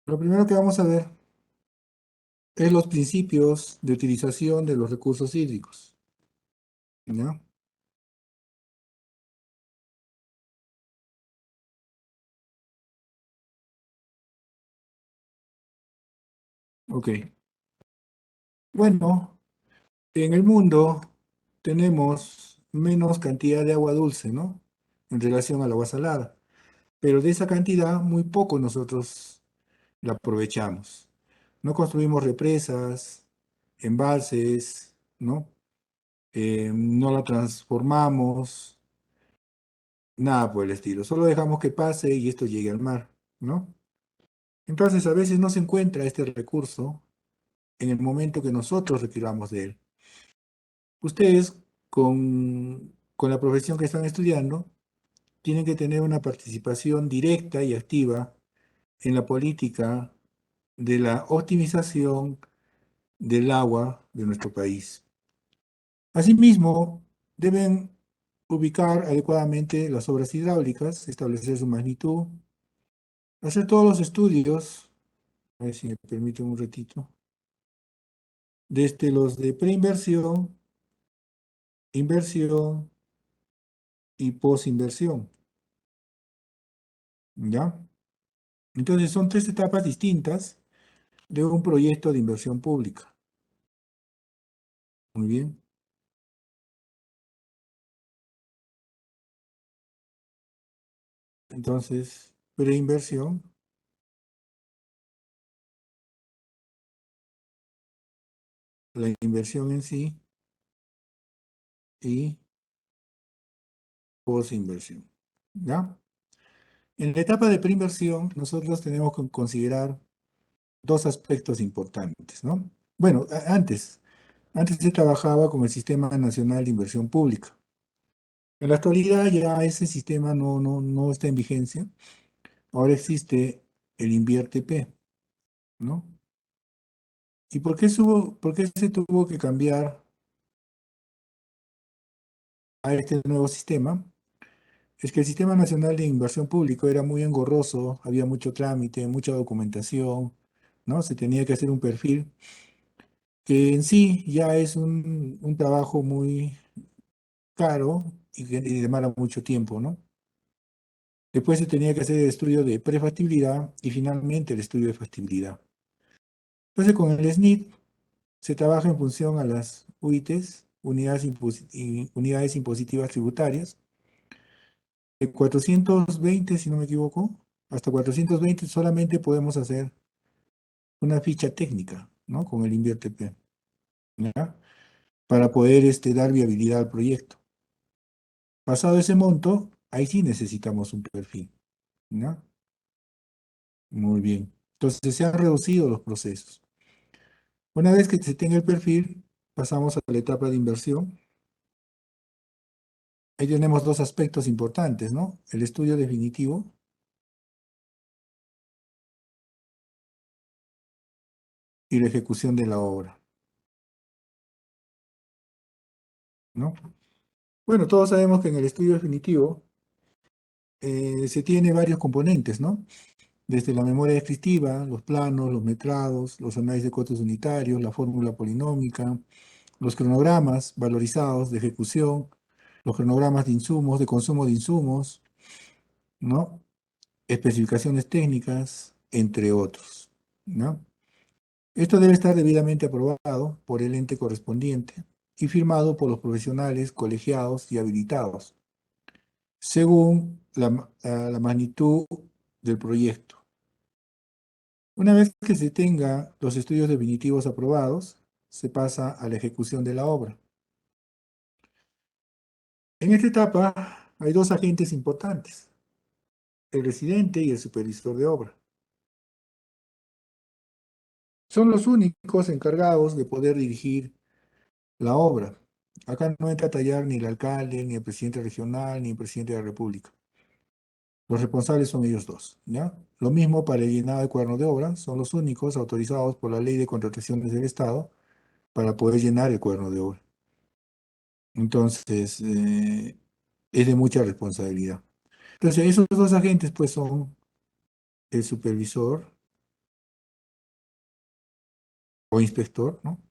Lo primero que vamos a ver es los principios de utilización de los recursos hídricos, ¿ya? Ok. Bueno, en el mundo tenemos menos cantidad de agua dulce, ¿no? En relación al agua salada. Pero de esa cantidad, muy poco nosotros la aprovechamos. No construimos represas, embalses, ¿no? No la transformamos, nada por el estilo. Solo dejamos que pase y esto llegue al mar, ¿no? Entonces, a veces no se encuentra este recurso en el momento que nosotros requiramos de él. Ustedes, con la profesión que están estudiando, tienen que tener una participación directa y activa en la política de la optimización del agua de nuestro país. Asimismo, deben ubicar adecuadamente las obras hidráulicas, establecer su magnitud, hacer todos los estudios, a ver si me permiten un ratito, desde los de preinversión, inversión y posinversión, ¿ya? Entonces son tres etapas distintas de un proyecto de inversión pública. Muy bien. Entonces, preinversión, la inversión en sí y posinversión, ¿ya? En la etapa de preinversión, nosotros tenemos que considerar dos aspectos importantes, ¿no? Bueno, antes se trabajaba con el Sistema Nacional de Inversión Pública. En la actualidad ya ese sistema no está en vigencia. Ahora existe el InviérteP, ¿no? ¿Y por qué se tuvo que cambiar a este nuevo sistema? Es que el Sistema Nacional de Inversión Pública era muy engorroso, había mucho trámite, mucha documentación, ¿no? Se tenía que hacer un perfil que en sí ya es un trabajo muy caro y demora mucho tiempo, ¿no? Después se tenía que hacer el estudio de prefactibilidad y finalmente el estudio de factibilidad. Entonces con el SNIT se trabaja en función a las UITs, unidades impositivas tributarias, de 420, si no me equivoco, hasta 420 solamente podemos hacer una ficha técnica, ¿no? Con el InviérteP, ¿ya? Para poder dar viabilidad al proyecto. Pasado ese monto, ahí sí necesitamos un perfil, ¿no? Muy bien. Entonces se han reducido los procesos. Una vez que se tenga el perfil, pasamos a la etapa de inversión. Ahí tenemos dos aspectos importantes, ¿no? El estudio definitivo y la ejecución de la obra, ¿no? Bueno, todos sabemos que en el estudio definitivo se tiene varios componentes, ¿no? Desde la memoria descriptiva, los planos, los metrados, los análisis de costos unitarios, la fórmula polinómica, los cronogramas valorizados de ejecución, los cronogramas de insumos, de consumo de insumos, ¿no? Especificaciones técnicas, entre otros, ¿no? Esto debe estar debidamente aprobado por el ente correspondiente y firmado por los profesionales colegiados y habilitados, según la magnitud del proyecto. Una vez que se tenga los estudios definitivos aprobados, se pasa a la ejecución de la obra. En esta etapa hay dos agentes importantes, el residente y el supervisor de obra. Son los únicos encargados de poder dirigir la obra. Acá no entra a tallar ni el alcalde, ni el presidente regional, ni el presidente de la República. Los responsables son ellos dos, ¿ya? Lo mismo para el llenado de cuaderno de obra, son los únicos autorizados por la Ley de Contrataciones del Estado para poder llenar el cuaderno de obra. Entonces, es de mucha responsabilidad. Entonces, esos dos agentes, pues, son el supervisor o inspector, ¿no?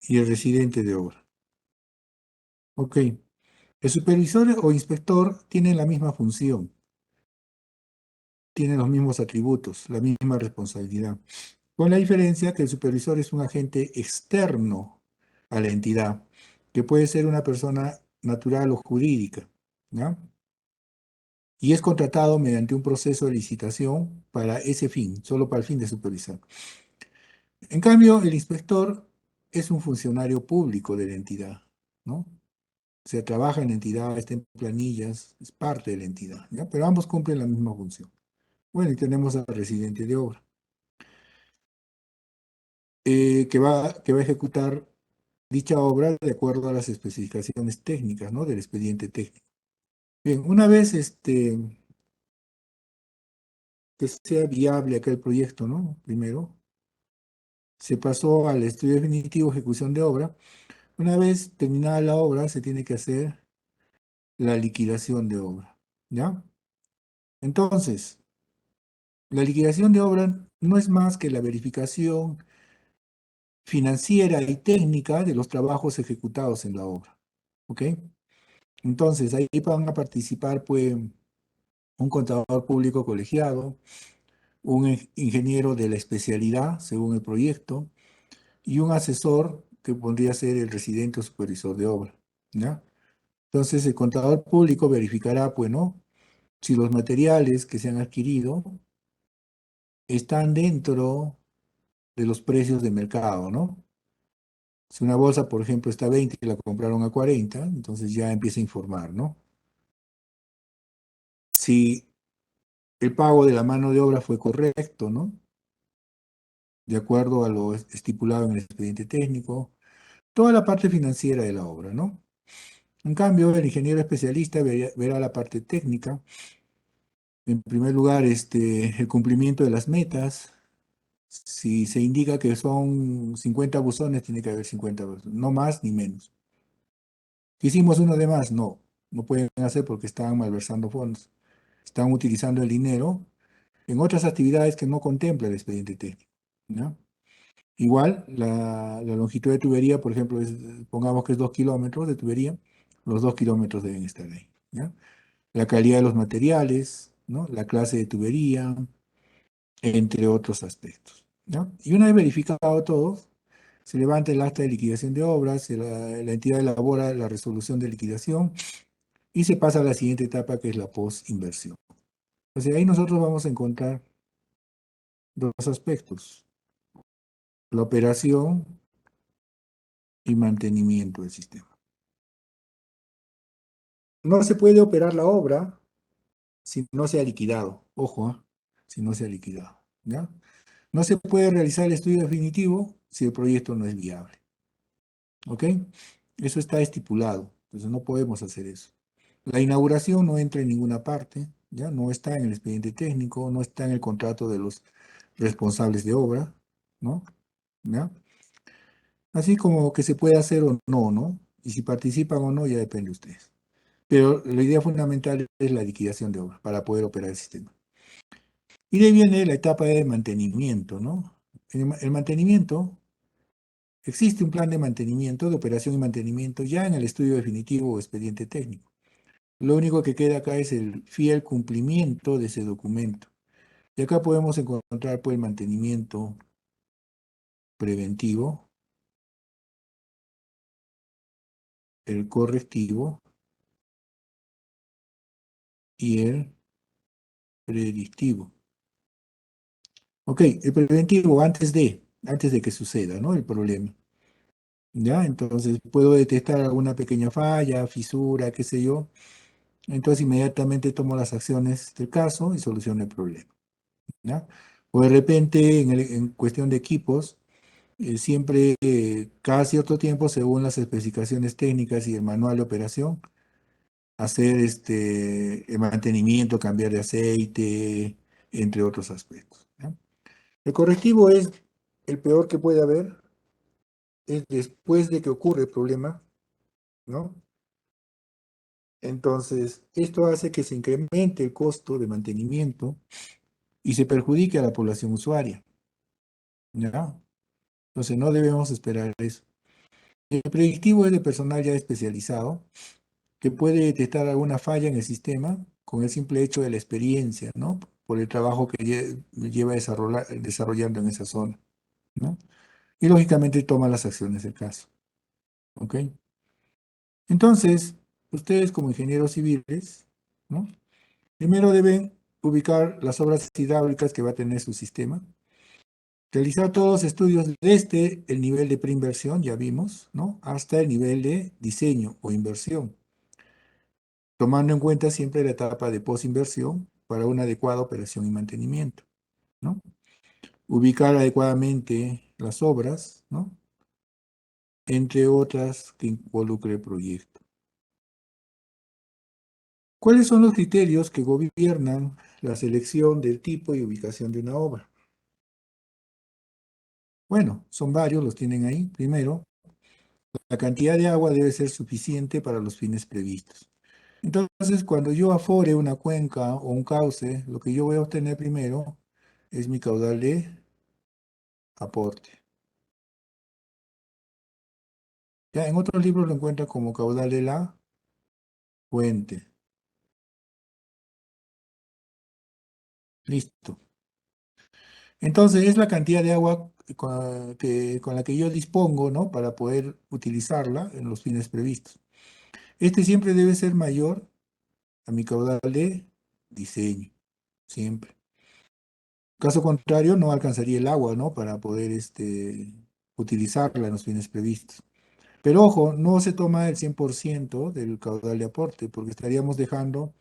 Y el residente de obra. Ok. El supervisor o inspector tienen la misma función, tienen los mismos atributos, la misma responsabilidad, con la diferencia que el supervisor es un agente externo a la entidad, que puede ser una persona natural o jurídica, ¿ya? Y es contratado mediante un proceso de licitación para ese fin, solo para el fin de supervisar. En cambio, el inspector es un funcionario público de la entidad, ¿no? O sea, trabaja en la entidad, está en planillas, es parte de la entidad, ¿ya? Pero ambos cumplen la misma función. Bueno, y tenemos al residente de obra, que va a ejecutar dicha obra de acuerdo a las especificaciones técnicas, ¿no? Del expediente técnico. Bien, una vez que sea viable aquel proyecto, ¿no? Primero, se pasó al estudio definitivo, ejecución de obra. Una vez terminada la obra, se tiene que hacer la liquidación de obra, ¿ya? Entonces, la liquidación de obra no es más que la verificación financiera y técnica de los trabajos ejecutados en la obra, ¿ok? Entonces, ahí van a participar, pues, un contador público colegiado, un ingeniero de la especialidad, según el proyecto, y un asesor que podría ser el residente o supervisor de obra, ¿ya? Entonces, el contador público verificará, pues, ¿no? Si los materiales que se han adquirido están dentro de los precios de mercado, ¿no? Si una bolsa, por ejemplo, está a 20 y la compraron a 40, entonces ya empieza a informar, ¿no? Si el pago de la mano de obra fue correcto, ¿no? De acuerdo a lo estipulado en el expediente técnico, toda la parte financiera de la obra, ¿no? En cambio, el ingeniero especialista verá la parte técnica. En primer lugar, el cumplimiento de las metas. Si se indica que son 50 buzones, tiene que haber 50 buzones, no más ni menos. ¿Hicimos uno de más? No, no pueden hacer porque están malversando fondos. Están utilizando el dinero en otras actividades que no contempla el expediente técnico, ¿no? Igual, la longitud de tubería, por ejemplo, pongamos que es 2 kilómetros de tubería, los 2 kilómetros deben estar ahí, ¿ya? La calidad de los materiales, ¿no? La clase de tubería, entre otros aspectos, ¿no? Y una vez verificado todo, se levanta el acta de liquidación de obras, la entidad elabora la resolución de liquidación y se pasa a la siguiente etapa que es la post-inversión. O sea, ahí nosotros vamos a encontrar dos aspectos, la operación y mantenimiento del sistema. No se puede operar la obra si no se ha liquidado, ojo, si no se ha liquidado, ¿ya? No se puede realizar el estudio definitivo si el proyecto no es viable, ¿ok? Eso está estipulado, entonces no podemos hacer eso. La inauguración no entra en ninguna parte, ¿ya? No está en el expediente técnico, no está en el contrato de los responsables de obra, ¿no? ¿Ya? Así como que se puede hacer o no, ¿no? Y si participan o no, ya depende de ustedes. Pero la idea fundamental es la liquidación de obra para poder operar el sistema. Y de ahí viene la etapa de mantenimiento, ¿no? El mantenimiento, existe un plan de mantenimiento, de operación y mantenimiento ya en el estudio definitivo o expediente técnico. Lo único que queda acá es el fiel cumplimiento de ese documento. Y acá podemos encontrar pues el mantenimiento preventivo, el correctivo y el predictivo. Ok, el preventivo antes de que suceda, ¿no? El problema. ¿Ya? Entonces puedo detectar alguna pequeña falla, fisura, qué sé yo. Entonces inmediatamente tomo las acciones del caso y soluciono el problema. ¿Ya? O de repente, en cuestión de equipos, siempre, cada cierto tiempo, según las especificaciones técnicas y el manual de operación, hacer el mantenimiento, cambiar de aceite, entre otros aspectos. ¿Ya? El correctivo es el peor que puede haber, es después de que ocurre el problema, ¿no? Entonces, esto hace que se incremente el costo de mantenimiento y se perjudique a la población usuaria, ¿ya? Entonces, no debemos esperar eso. El predictivo es de personal ya especializado que puede detectar alguna falla en el sistema con el simple hecho de la experiencia, ¿no? Por el trabajo que lleva desarrollando en esa zona, ¿no? Y lógicamente toma las acciones del caso, ¿ok? Entonces, ustedes como ingenieros civiles, ¿no? Primero deben ubicar las obras hidráulicas que va a tener su sistema, realizar todos los estudios desde el nivel de preinversión, ya vimos, ¿no? Hasta el nivel de diseño o inversión, tomando en cuenta siempre la etapa de posinversión para una adecuada operación y mantenimiento, ¿no? Ubicar adecuadamente las obras, ¿no? Entre otras que involucre el proyecto. ¿Cuáles son los criterios que gobiernan la selección del tipo y ubicación de una obra? Bueno, son varios, los tienen ahí. Primero, la cantidad de agua debe ser suficiente para los fines previstos. Entonces, cuando yo afore una cuenca o un cauce, lo que yo voy a obtener primero es mi caudal de aporte. Ya en otros libros lo encuentran como caudal de la fuente. Listo. Entonces, es la cantidad de agua con la que yo dispongo, ¿no? Para poder utilizarla en los fines previstos. Este siempre debe ser mayor a mi caudal de diseño, siempre. Caso contrario, no alcanzaría el agua, ¿no? Para poder utilizarla en los fines previstos. Pero ojo, no se toma el 100% del caudal de aporte, porque estaríamos dejando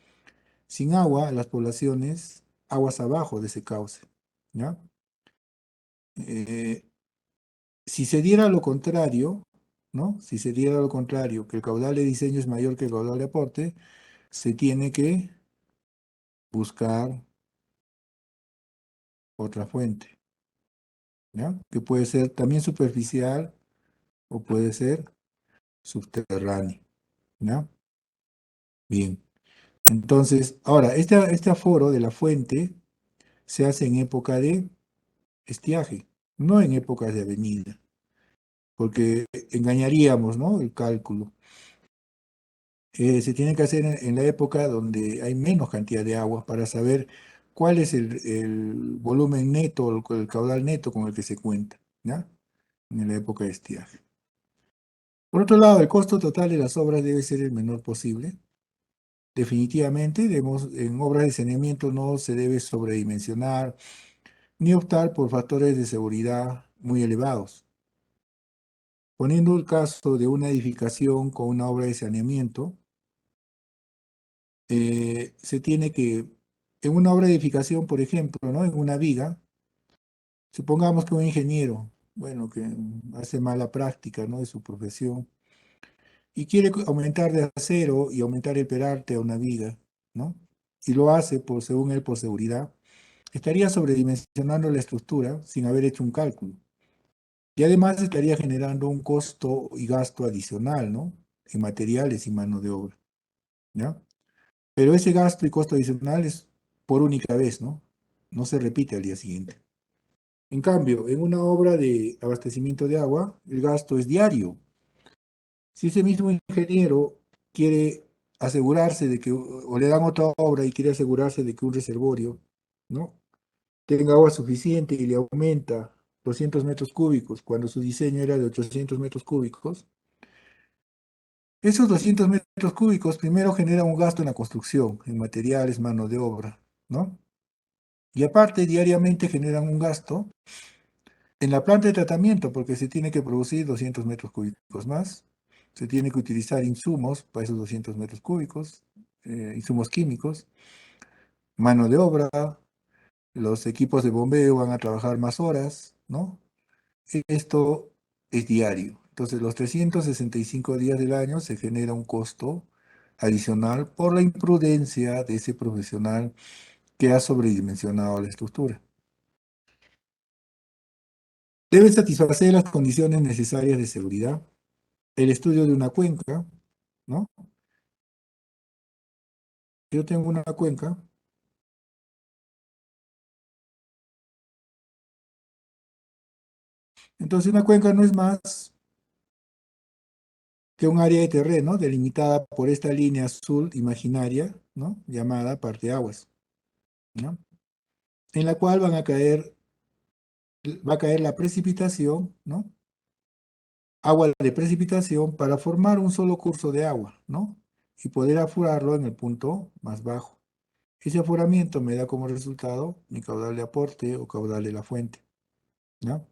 sin agua a las poblaciones aguas abajo de ese cauce, ¿ya? Eh, si se diera lo contrario, ¿no? Si se diera lo contrario, que el caudal de diseño es mayor que el caudal de aporte, se tiene que buscar otra fuente, ¿ya? Que puede ser también superficial o puede ser subterráneo, ¿ya? Bien. Entonces, ahora, este aforo de la fuente se hace en época de estiaje, no en épocas de avenida, porque engañaríamos, ¿no? El cálculo. Se tiene que hacer en la época donde hay menos cantidad de agua para saber cuál es el volumen neto, el caudal neto con el que se cuenta, ¿ya? En la época de estiaje. Por otro lado, el costo total de las obras debe ser el menor posible. Definitivamente, en obras de saneamiento no se debe sobredimensionar ni optar por factores de seguridad muy elevados. Poniendo el caso de una edificación con una obra de saneamiento, se tiene que, en una obra de edificación, por ejemplo, ¿no? En una viga, supongamos que un ingeniero, bueno, que hace mala práctica, ¿no? De su profesión, y quiere aumentar de acero y aumentar el perarte a una viga, ¿no? Y lo hace, según él, por seguridad, estaría sobredimensionando la estructura sin haber hecho un cálculo. Y además estaría generando un costo y gasto adicional, ¿no? En materiales y mano de obra, ¿ya? Pero ese gasto y costo adicional es por única vez, ¿no? No se repite al día siguiente. En cambio, en una obra de abastecimiento de agua, el gasto es diario. Si ese mismo ingeniero quiere asegurarse de que, o le dan otra obra y quiere asegurarse de que un reservorio, ¿no? Tenga agua suficiente y le aumenta 200 metros cúbicos cuando su diseño era de 800 metros cúbicos, esos 200 metros cúbicos primero generan un gasto en la construcción, en materiales, mano de obra, ¿no? Y aparte, diariamente generan un gasto en la planta de tratamiento, porque se tiene que producir 200 metros cúbicos más, se tiene que utilizar insumos para esos 200 metros cúbicos, insumos químicos, mano de obra, los equipos de bombeo van a trabajar más horas, ¿no? Esto es diario. Entonces, los 365 días del año se genera un costo adicional por la imprudencia de ese profesional que ha sobredimensionado la estructura. Debe satisfacer las condiciones necesarias de seguridad, el estudio de una cuenca, ¿no? yo tengo una cuenca, entonces una cuenca no es más que un área de terreno delimitada por esta línea azul imaginaria, ¿no? Llamada parteaguas, ¿no? En la cual va a caer la precipitación, ¿no? Agua de precipitación para formar un solo curso de agua, ¿no? Y poder aforarlo en el punto más bajo. Ese aforamiento me da como resultado mi caudal de aporte o caudal de la fuente, ¿no?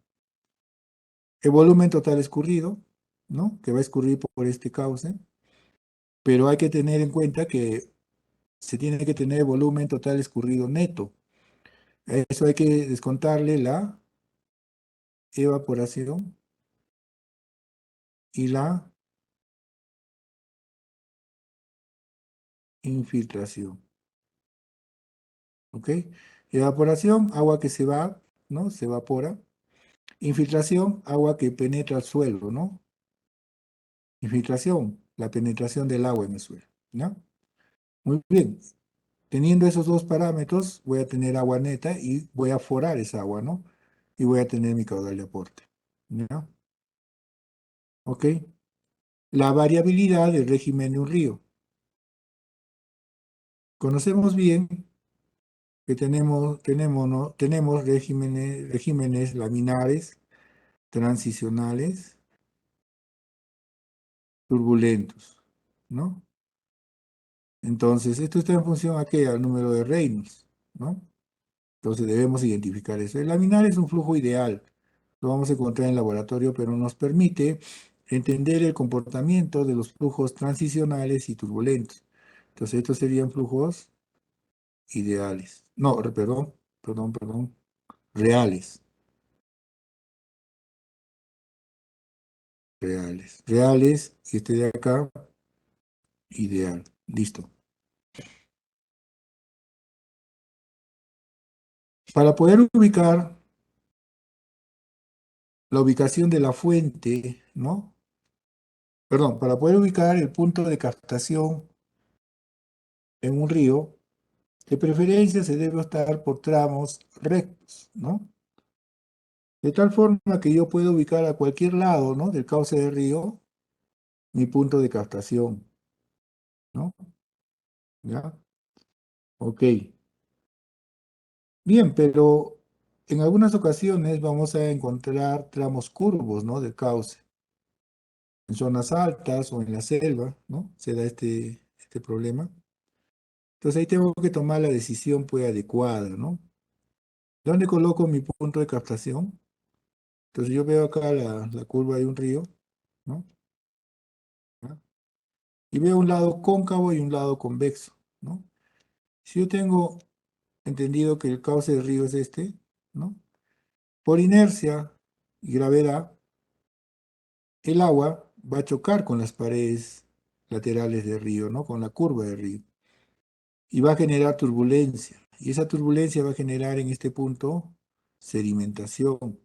El volumen total escurrido, ¿no? Que va a escurrir por este cauce, pero hay que tener en cuenta que se tiene que tener volumen total escurrido neto. A eso hay que descontarle la evaporación y la infiltración, ¿ok? Evaporación, agua que se va, ¿no? Se evapora. Infiltración, agua que penetra al suelo, ¿no? Infiltración, la penetración del agua en el suelo, ¿no? Muy bien. Teniendo esos dos parámetros, voy a tener agua neta y voy a forar esa agua, ¿no? Y voy a tener mi caudal de aporte, ¿no? ¿Ok? La variabilidad del régimen de un río. Conocemos bien que ¿no? Tenemos regímenes laminares, transicionales, turbulentos, ¿no? Entonces, esto está en función a qué? Al número de Reynolds, ¿no? Entonces debemos identificar eso. El laminar es un flujo ideal, lo vamos a encontrar en el laboratorio, pero nos permite entender el comportamiento de los flujos transicionales y turbulentos. Entonces, estos serían flujos ideales. No, perdón, reales, reales, y este de acá, ideal. Listo. Para poder ubicar la ubicación de la fuente, ¿no? Perdón, para poder ubicar el punto de captación en un río, de preferencia se debe optar por tramos rectos, ¿no? De tal forma que yo puedo ubicar a cualquier lado, ¿no? Del cauce del río, mi punto de captación, ¿no? ¿Ya? Ok. Bien, pero en algunas ocasiones vamos a encontrar tramos curvos, ¿no? Del cauce. En zonas altas o en la selva, ¿no? Se da este problema. Entonces ahí tengo que tomar la decisión, pues, adecuada, ¿no? ¿Dónde coloco mi punto de captación? Entonces yo veo acá la curva de un río, ¿no? ¿Ya? Y veo un lado cóncavo y un lado convexo, ¿no? Si yo tengo entendido que el cauce del río es este, ¿no? Por inercia y gravedad, el agua va a chocar con las paredes laterales del río, ¿no? Con la curva del río. Y va a generar turbulencia. Y esa turbulencia va a generar en este punto sedimentación.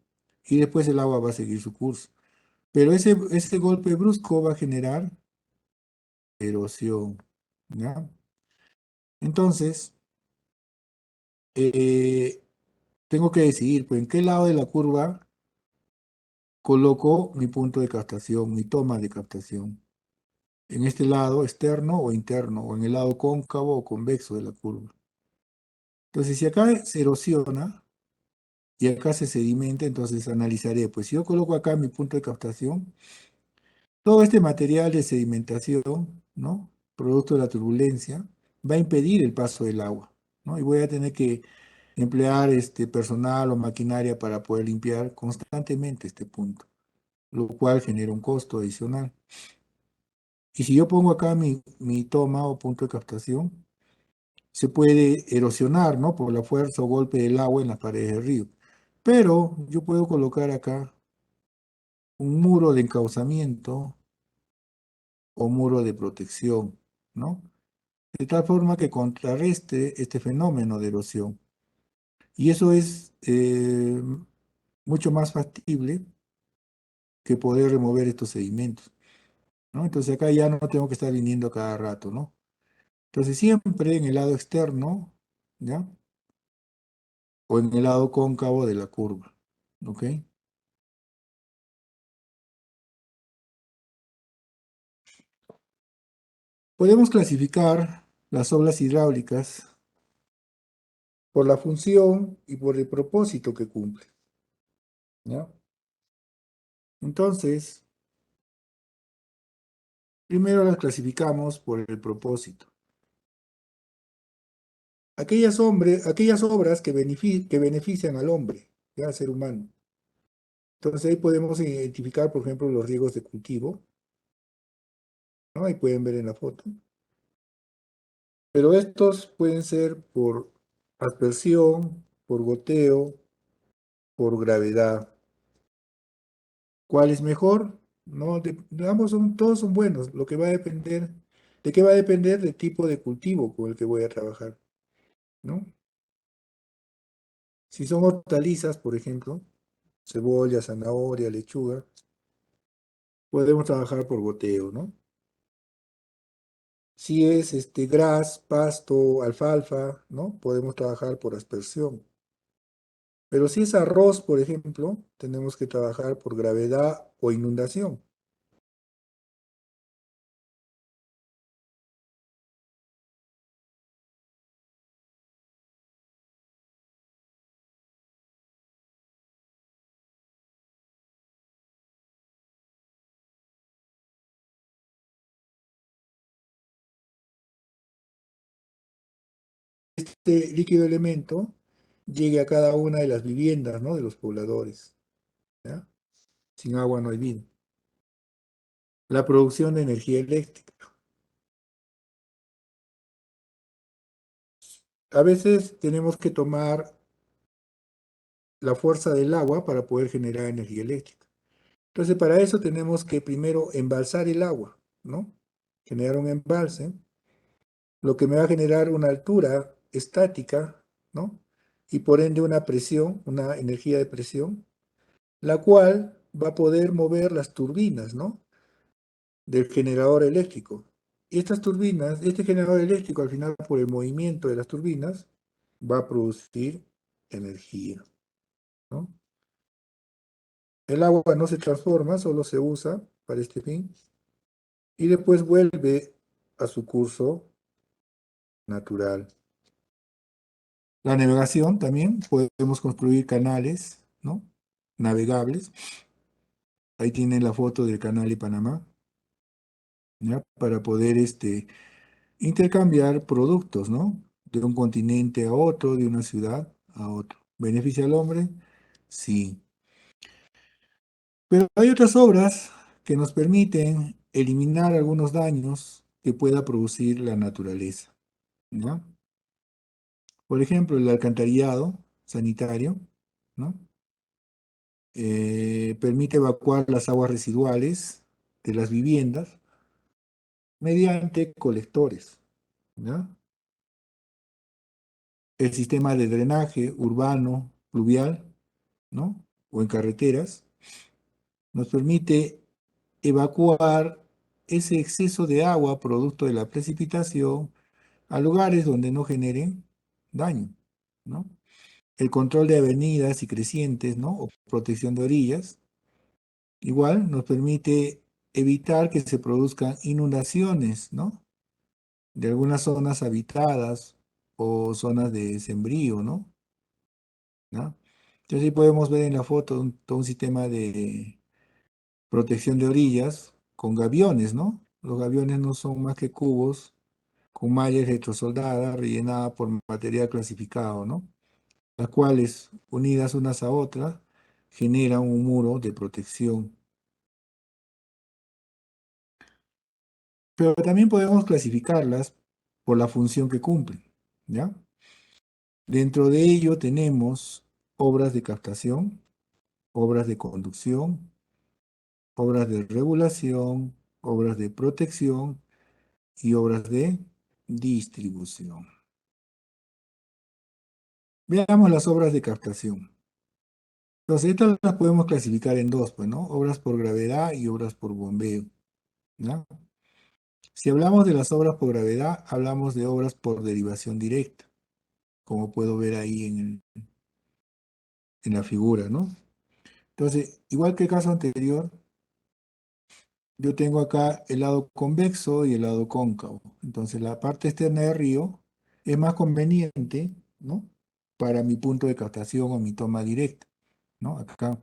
Y después el agua va a seguir su curso. Pero ese golpe brusco va a generar erosión, ¿ya? Entonces, eh, tengo que decidir, pues, en qué lado de la curva coloco mi punto de captación, mi toma de captación. En este lado externo o interno, o en el lado cóncavo o convexo de la curva. Entonces, si acá se erosiona y acá se sedimenta, entonces analizaré, pues si yo coloco acá mi punto de captación, todo este material de sedimentación, ¿no? Producto de la turbulencia, va a impedir el paso del agua, ¿no? Y voy a tener que emplear personal o maquinaria para poder limpiar constantemente este punto, lo cual genera un costo adicional. Y si yo pongo acá mi toma o punto de captación, se puede erosionar, ¿no? Por la fuerza o golpe del agua en las paredes del río. Pero yo puedo colocar acá un muro de encauzamiento o muro de protección, ¿no? De tal forma que contrarreste este fenómeno de erosión. Y eso es mucho más factible que poder remover estos sedimentos, ¿no? Entonces acá ya no tengo que estar viniendo cada rato, ¿no? Entonces, siempre en el lado externo, ¿ya? O en el lado cóncavo de la curva, ¿ok? Podemos clasificar las obras hidráulicas por la función y por el propósito que cumple, ¿ya? Entonces, primero las clasificamos por el propósito. Aquellas obras que benefician al hombre, ¿ya? Al ser humano. Entonces ahí podemos identificar, por ejemplo, los riesgos de cultivo, ¿no? Ahí pueden ver en la foto. Pero estos pueden ser por aspersión, por goteo, por gravedad. ¿Cuál es mejor? No, ambos son, todos son buenos. Lo que va a depender, ¿de qué va a depender? Del tipo de cultivo con el que voy a trabajar, ¿no? Si son hortalizas, por ejemplo, cebolla, zanahoria, lechuga, podemos trabajar por goteo, ¿no? Si es gras, pasto, alfalfa, ¿no? Podemos trabajar por aspersión. Pero si es arroz, por ejemplo, tenemos que trabajar por gravedad o inundación. Este líquido elemento llegue a cada una de las viviendas, ¿no? De los pobladores, ¿ya? Sin agua no hay vida. La producción de energía eléctrica. A veces tenemos que tomar la fuerza del agua para poder generar energía eléctrica. Entonces, para eso tenemos que primero embalsar el agua, ¿no? Generar un embalse, lo que me va a generar una altura estática, ¿no? Y por ende una presión, una energía de presión, la cual va a poder mover las turbinas, ¿no? Del generador eléctrico. Y estas turbinas, este generador eléctrico, al final, por el movimiento de las turbinas, va a producir energía, ¿no? El agua no se transforma, solo se usa para este fin y después vuelve a su curso natural. La navegación también, podemos construir canales, ¿no? Navegables. Ahí tienen la foto del canal de Panamá, ¿ya? Para poder intercambiar productos, ¿no? De un continente a otro, de una ciudad a otro. ¿Beneficia al hombre? Sí. Pero hay otras obras que nos permiten eliminar algunos daños que pueda producir la naturaleza, ¿no? Por ejemplo, el alcantarillado sanitario, ¿no? Permite evacuar las aguas residuales de las viviendas mediante colectores, ¿no? El sistema de drenaje urbano, pluvial, ¿no? O en carreteras, nos permite evacuar ese exceso de agua producto de la precipitación a lugares donde no generen daño, ¿no? El control de avenidas y crecientes, ¿no? O protección de orillas, igual nos permite evitar que se produzcan inundaciones, ¿no? De algunas zonas habitadas o zonas de sembrío, ¿no? ¿No? Entonces ahí podemos ver en la foto todo un sistema de protección de orillas con gaviones, ¿no? Los gaviones no son más que cubos con malla electrosoldada rellenada por material clasificado, ¿no? Las cuales, unidas unas a otras, generan un muro de protección. Pero también podemos clasificarlas por la función que cumplen, ¿ya? Dentro de ello tenemos obras de captación, obras de conducción, obras de regulación, obras de protección y obras de distribución. Veamos las obras de captación. Entonces, estas las podemos clasificar en dos, pues, ¿no? Obras por gravedad y obras por bombeo, ¿no? Si hablamos de las obras por gravedad, hablamos de obras por derivación directa, como puedo ver ahí en la figura, ¿no? Entonces, igual que el caso anterior, yo tengo acá el lado convexo y el lado cóncavo. Entonces, la parte externa del río es más conveniente, ¿no? Para mi punto de captación o mi toma directa, ¿no? Acá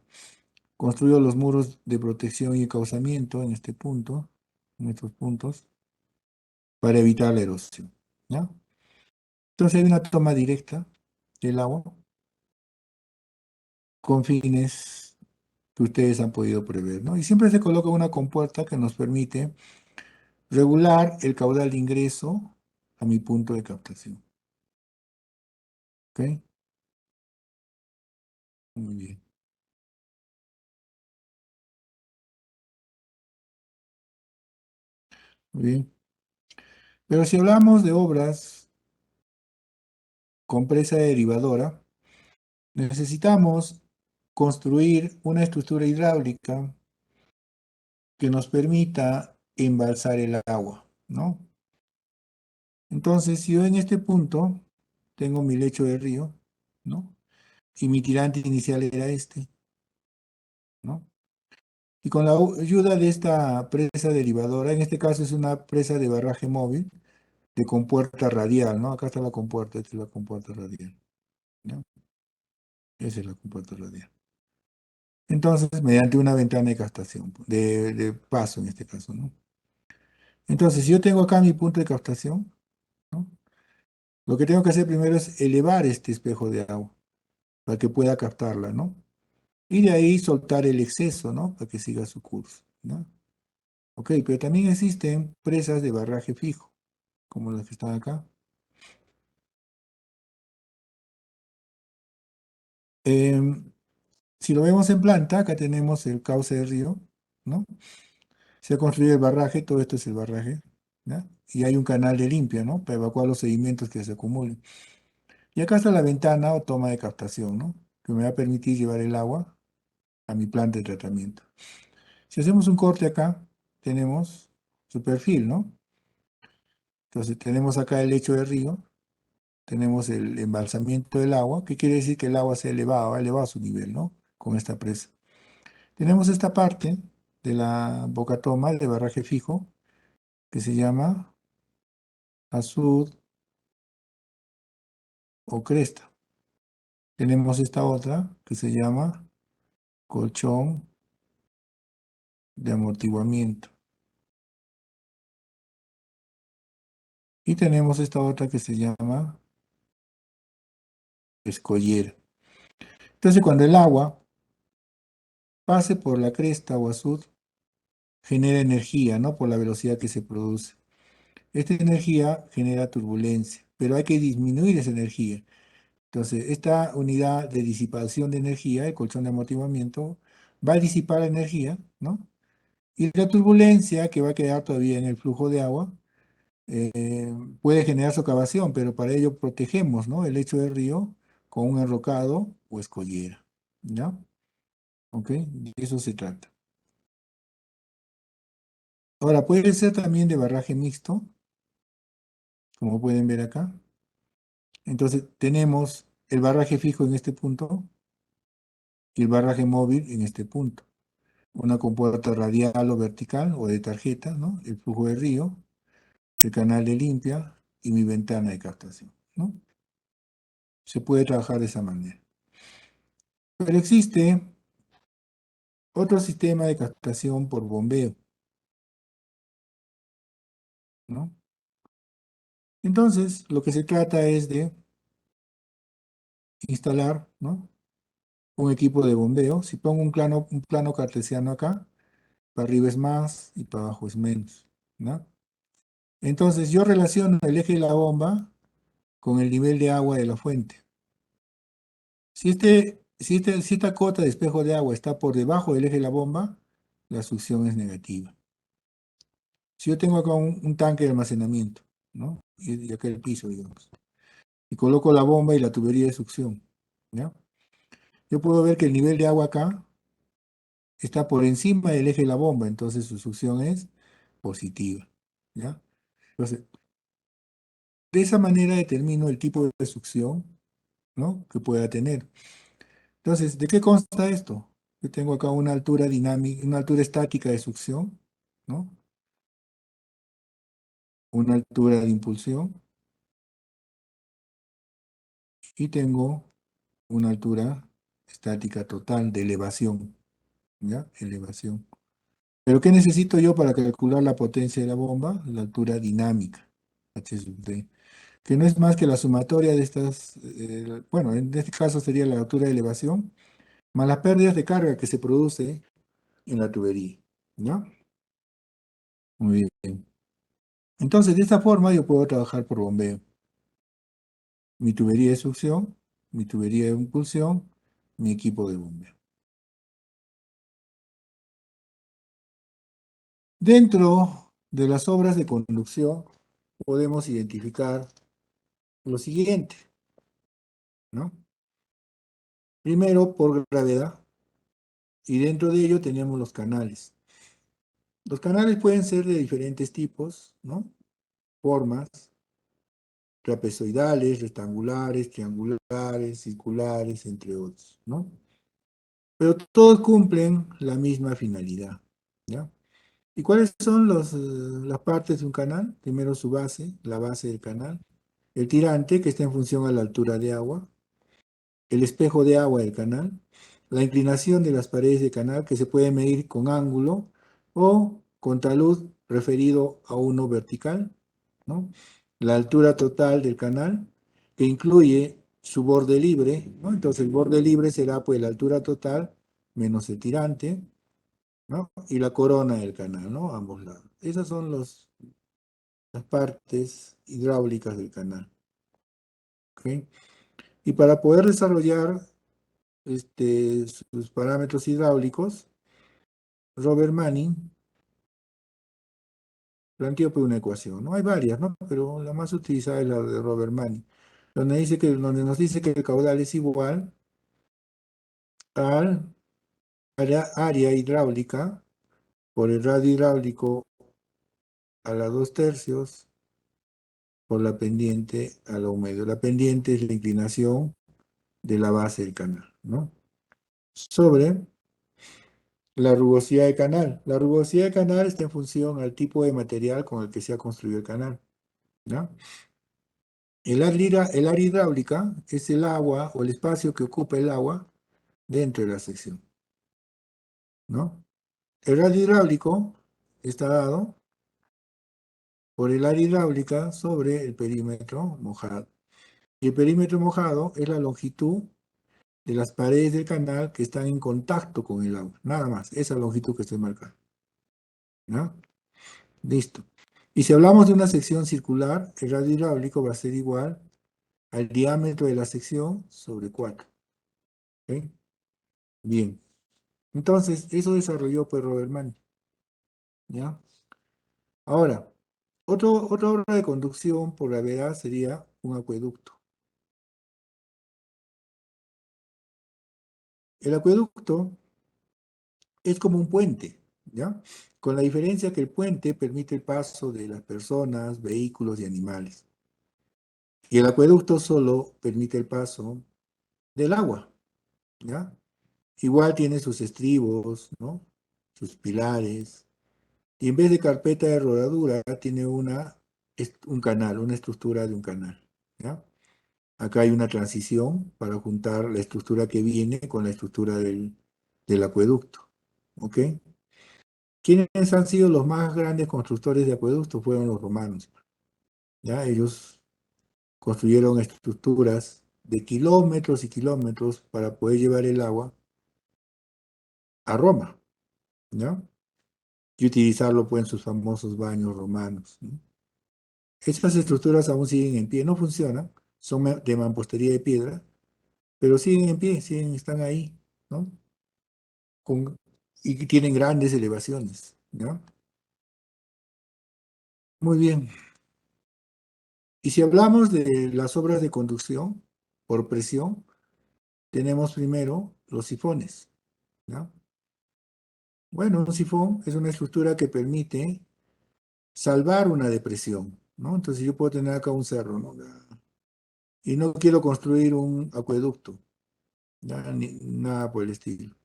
construyo los muros de protección y encauzamiento en este punto, en estos puntos, para evitar la erosión, ¿ya? Entonces, hay una toma directa del agua con fines que ustedes han podido prever, ¿no? Y siempre se coloca una compuerta que nos permite regular el caudal de ingreso a mi punto de captación. ¿Ok? Muy bien. Muy bien. Pero si hablamos de obras con presa derivadora, necesitamos construir una estructura hidráulica que nos permita embalsar el agua, ¿no? Entonces, si yo en este punto tengo mi lecho de río, ¿no? Y mi tirante inicial era este, ¿no? Y con la ayuda de esta presa derivadora, en este caso es una presa de barraje móvil, de compuerta radial, ¿no? Acá está la compuerta, esta es la compuerta radial, ¿no? Esa es la compuerta radial. Entonces, mediante una ventana de captación, de paso en este caso, ¿no? Entonces, si yo tengo acá mi punto de captación, ¿no? Lo que tengo que hacer primero es elevar este espejo de agua para que pueda captarla, ¿no? Y de ahí soltar el exceso, ¿no? Para que siga su curso, ¿no? Ok, pero también existen presas de barraje fijo, como las que están acá. Em, si lo vemos en planta, acá tenemos el cauce del río, ¿no? Se ha construido el barraje, todo esto es el barraje, ¿ya? Y hay un canal de limpia, ¿no? Para evacuar los sedimentos que se acumulen. Y acá está la ventana o toma de captación, ¿no? Que me va a permitir llevar el agua a mi planta de tratamiento. Si hacemos un corte acá, tenemos su perfil, ¿no? Entonces tenemos acá el lecho del río, tenemos el embalsamiento del agua, que quiere decir que el agua se ha elevado, ha elevado su nivel, ¿no? Con esta presa. Tenemos esta parte de la boca toma, de barraje fijo, que se llama azud o cresta. Tenemos esta otra que se llama colchón de amortiguamiento. Y tenemos esta otra que se llama escollera. Entonces, cuando el agua pase por la cresta o azud, genera energía, ¿no? Por la velocidad que se produce. Esta energía genera turbulencia, pero hay que disminuir esa energía. Entonces, esta unidad de disipación de energía, el colchón de amortiguamiento, va a disipar la energía, ¿no? Y la turbulencia que va a quedar todavía en el flujo de agua puede generar socavación, pero para ello protegemos, ¿no? El lecho del río con un enrocado o escollera, ¿ya? ¿Ok? De eso se trata. Ahora, puede ser también de barraje mixto, como pueden ver acá. Entonces, tenemos el barraje fijo en este punto y el barraje móvil en este punto. Una compuerta radial o vertical o de tarjeta, ¿no? El flujo de río, el canal de limpia y mi ventana de captación, ¿no? Se puede trabajar de esa manera. Pero existe otro sistema de captación por bombeo, ¿no? Entonces, lo que se trata es de instalar, ¿no? Un equipo de bombeo. Si pongo un plano cartesiano acá, para arriba es más y para abajo es menos, ¿no? Entonces, yo relaciono el eje de la bomba con el nivel de agua de la fuente. Si esta cota de espejo de agua está por debajo del eje de la bomba, la succión es negativa. Si yo tengo acá un tanque de almacenamiento, ¿no? Y acá el piso, digamos, y coloco la bomba y la tubería de succión, ¿ya? Yo puedo ver que el nivel de agua acá está por encima del eje de la bomba, entonces su succión es positiva, ¿ya? Entonces, de esa manera determino el tipo de succión, ¿no? que pueda tener. Entonces, ¿de qué consta esto? Yo tengo acá una altura dinámica, una altura estática de succión, ¿no? Una altura de impulsión y tengo una altura estática total de elevación, ¿ya? Elevación. ¿Pero qué necesito yo para calcular la potencia de la bomba? La altura dinámica, H sub D, que no es más que la sumatoria de estas, bueno, en este caso sería la altura de elevación, más las pérdidas de carga que se produce en la tubería, ¿ya? Muy bien. Entonces, de esta forma yo puedo trabajar por bombeo. Mi tubería de succión, mi tubería de impulsión, mi equipo de bombeo. Dentro de las obras de conducción podemos identificar lo siguiente, ¿no? Primero, por gravedad, y dentro de ello tenemos los canales. Los canales pueden ser de diferentes tipos, ¿no? Formas, trapezoidales, rectangulares, triangulares, circulares, entre otros, ¿no? Pero todos cumplen la misma finalidad, ¿ya? ¿Y cuáles son las partes de un canal? Primero su base, la base del canal, el tirante, que está en función a la altura de agua, el espejo de agua del canal, la inclinación de las paredes del canal, que se puede medir con ángulo o con talud referido a uno vertical, ¿no? La altura total del canal, que incluye su borde libre, ¿no? Entonces el borde libre será pues la altura total menos el tirante, ¿no? Y la corona del canal, ¿no? A ambos lados. Esas son las partes hidráulicas del canal, ¿ok? Y para poder desarrollar sus parámetros hidráulicos, Robert Manning planteó pues, una ecuación, ¿no? Hay varias, ¿no? Pero la más utilizada es la de Robert Manning, donde nos dice que el caudal es igual al área hidráulica por el radio hidráulico a la 2/3 por la pendiente a la medio. La pendiente es la inclinación de la base del canal, ¿no? Sobre la rugosidad del canal. La rugosidad del canal está en función al tipo de material con el que se ha construido el canal, ¿no? El área hidráulica es el agua o el espacio que ocupa el agua dentro de la sección, ¿no? El radio hidráulico está dado por el área hidráulica sobre el perímetro mojado. Y el perímetro mojado es la longitud de las paredes del canal que están en contacto con el agua. Nada más, esa longitud que estoy marcando, ¿no? Listo. Y si hablamos de una sección circular, el radio hidráulico va a ser igual al diámetro de la sección sobre 4. ¿Ok? Bien. Entonces, eso desarrolló pues Robert Mann, ¿ya? Ahora, otra obra de conducción por gravedad sería un acueducto. El acueducto es como un puente, ¿ya? Con la diferencia que el puente permite el paso de las personas, vehículos y animales. Y el acueducto solo permite el paso del agua, ¿ya? Igual tiene sus estribos, ¿no? Sus pilares. Y en vez de carpeta de rodadura, tiene un canal, una estructura de un canal, ¿ya? Acá hay una transición para juntar la estructura que viene con la estructura del acueducto, ¿ok? ¿Quiénes han sido los más grandes constructores de acueductos? Fueron los romanos, ¿ya? Ellos construyeron estructuras de kilómetros y kilómetros para poder llevar el agua a Roma, ¿ya? Y utilizarlo pues en sus famosos baños romanos, ¿no? Estas estructuras aún siguen en pie, no funcionan, son de mampostería de piedra, pero siguen en pie, están ahí, ¿no? Y tienen grandes elevaciones, ¿no? Muy bien. Y si hablamos de las obras de conducción por presión, tenemos primero los sifones, ¿no? Bueno, un sifón es una estructura que permite salvar una depresión, ¿no? Entonces yo puedo tener acá un cerro, ¿no? Y no quiero construir un acueducto, ya, ni nada por el estilo.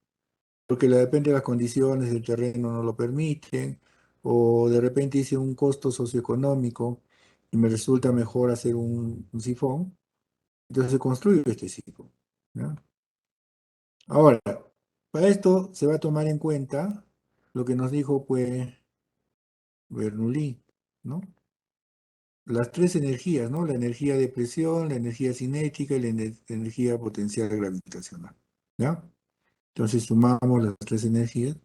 Porque de repente las condiciones del terreno no lo permiten, o de repente hice un costo socioeconómico y me resulta mejor hacer un sifón, entonces construyo este sifón, ¿ya? Ahora, para esto se va a tomar en cuenta lo que nos dijo pues Bernoulli, ¿no? Las tres energías, ¿no? La energía de presión, la energía cinética y la energía potencial gravitacional, ¿ya? Entonces sumamos las tres energías.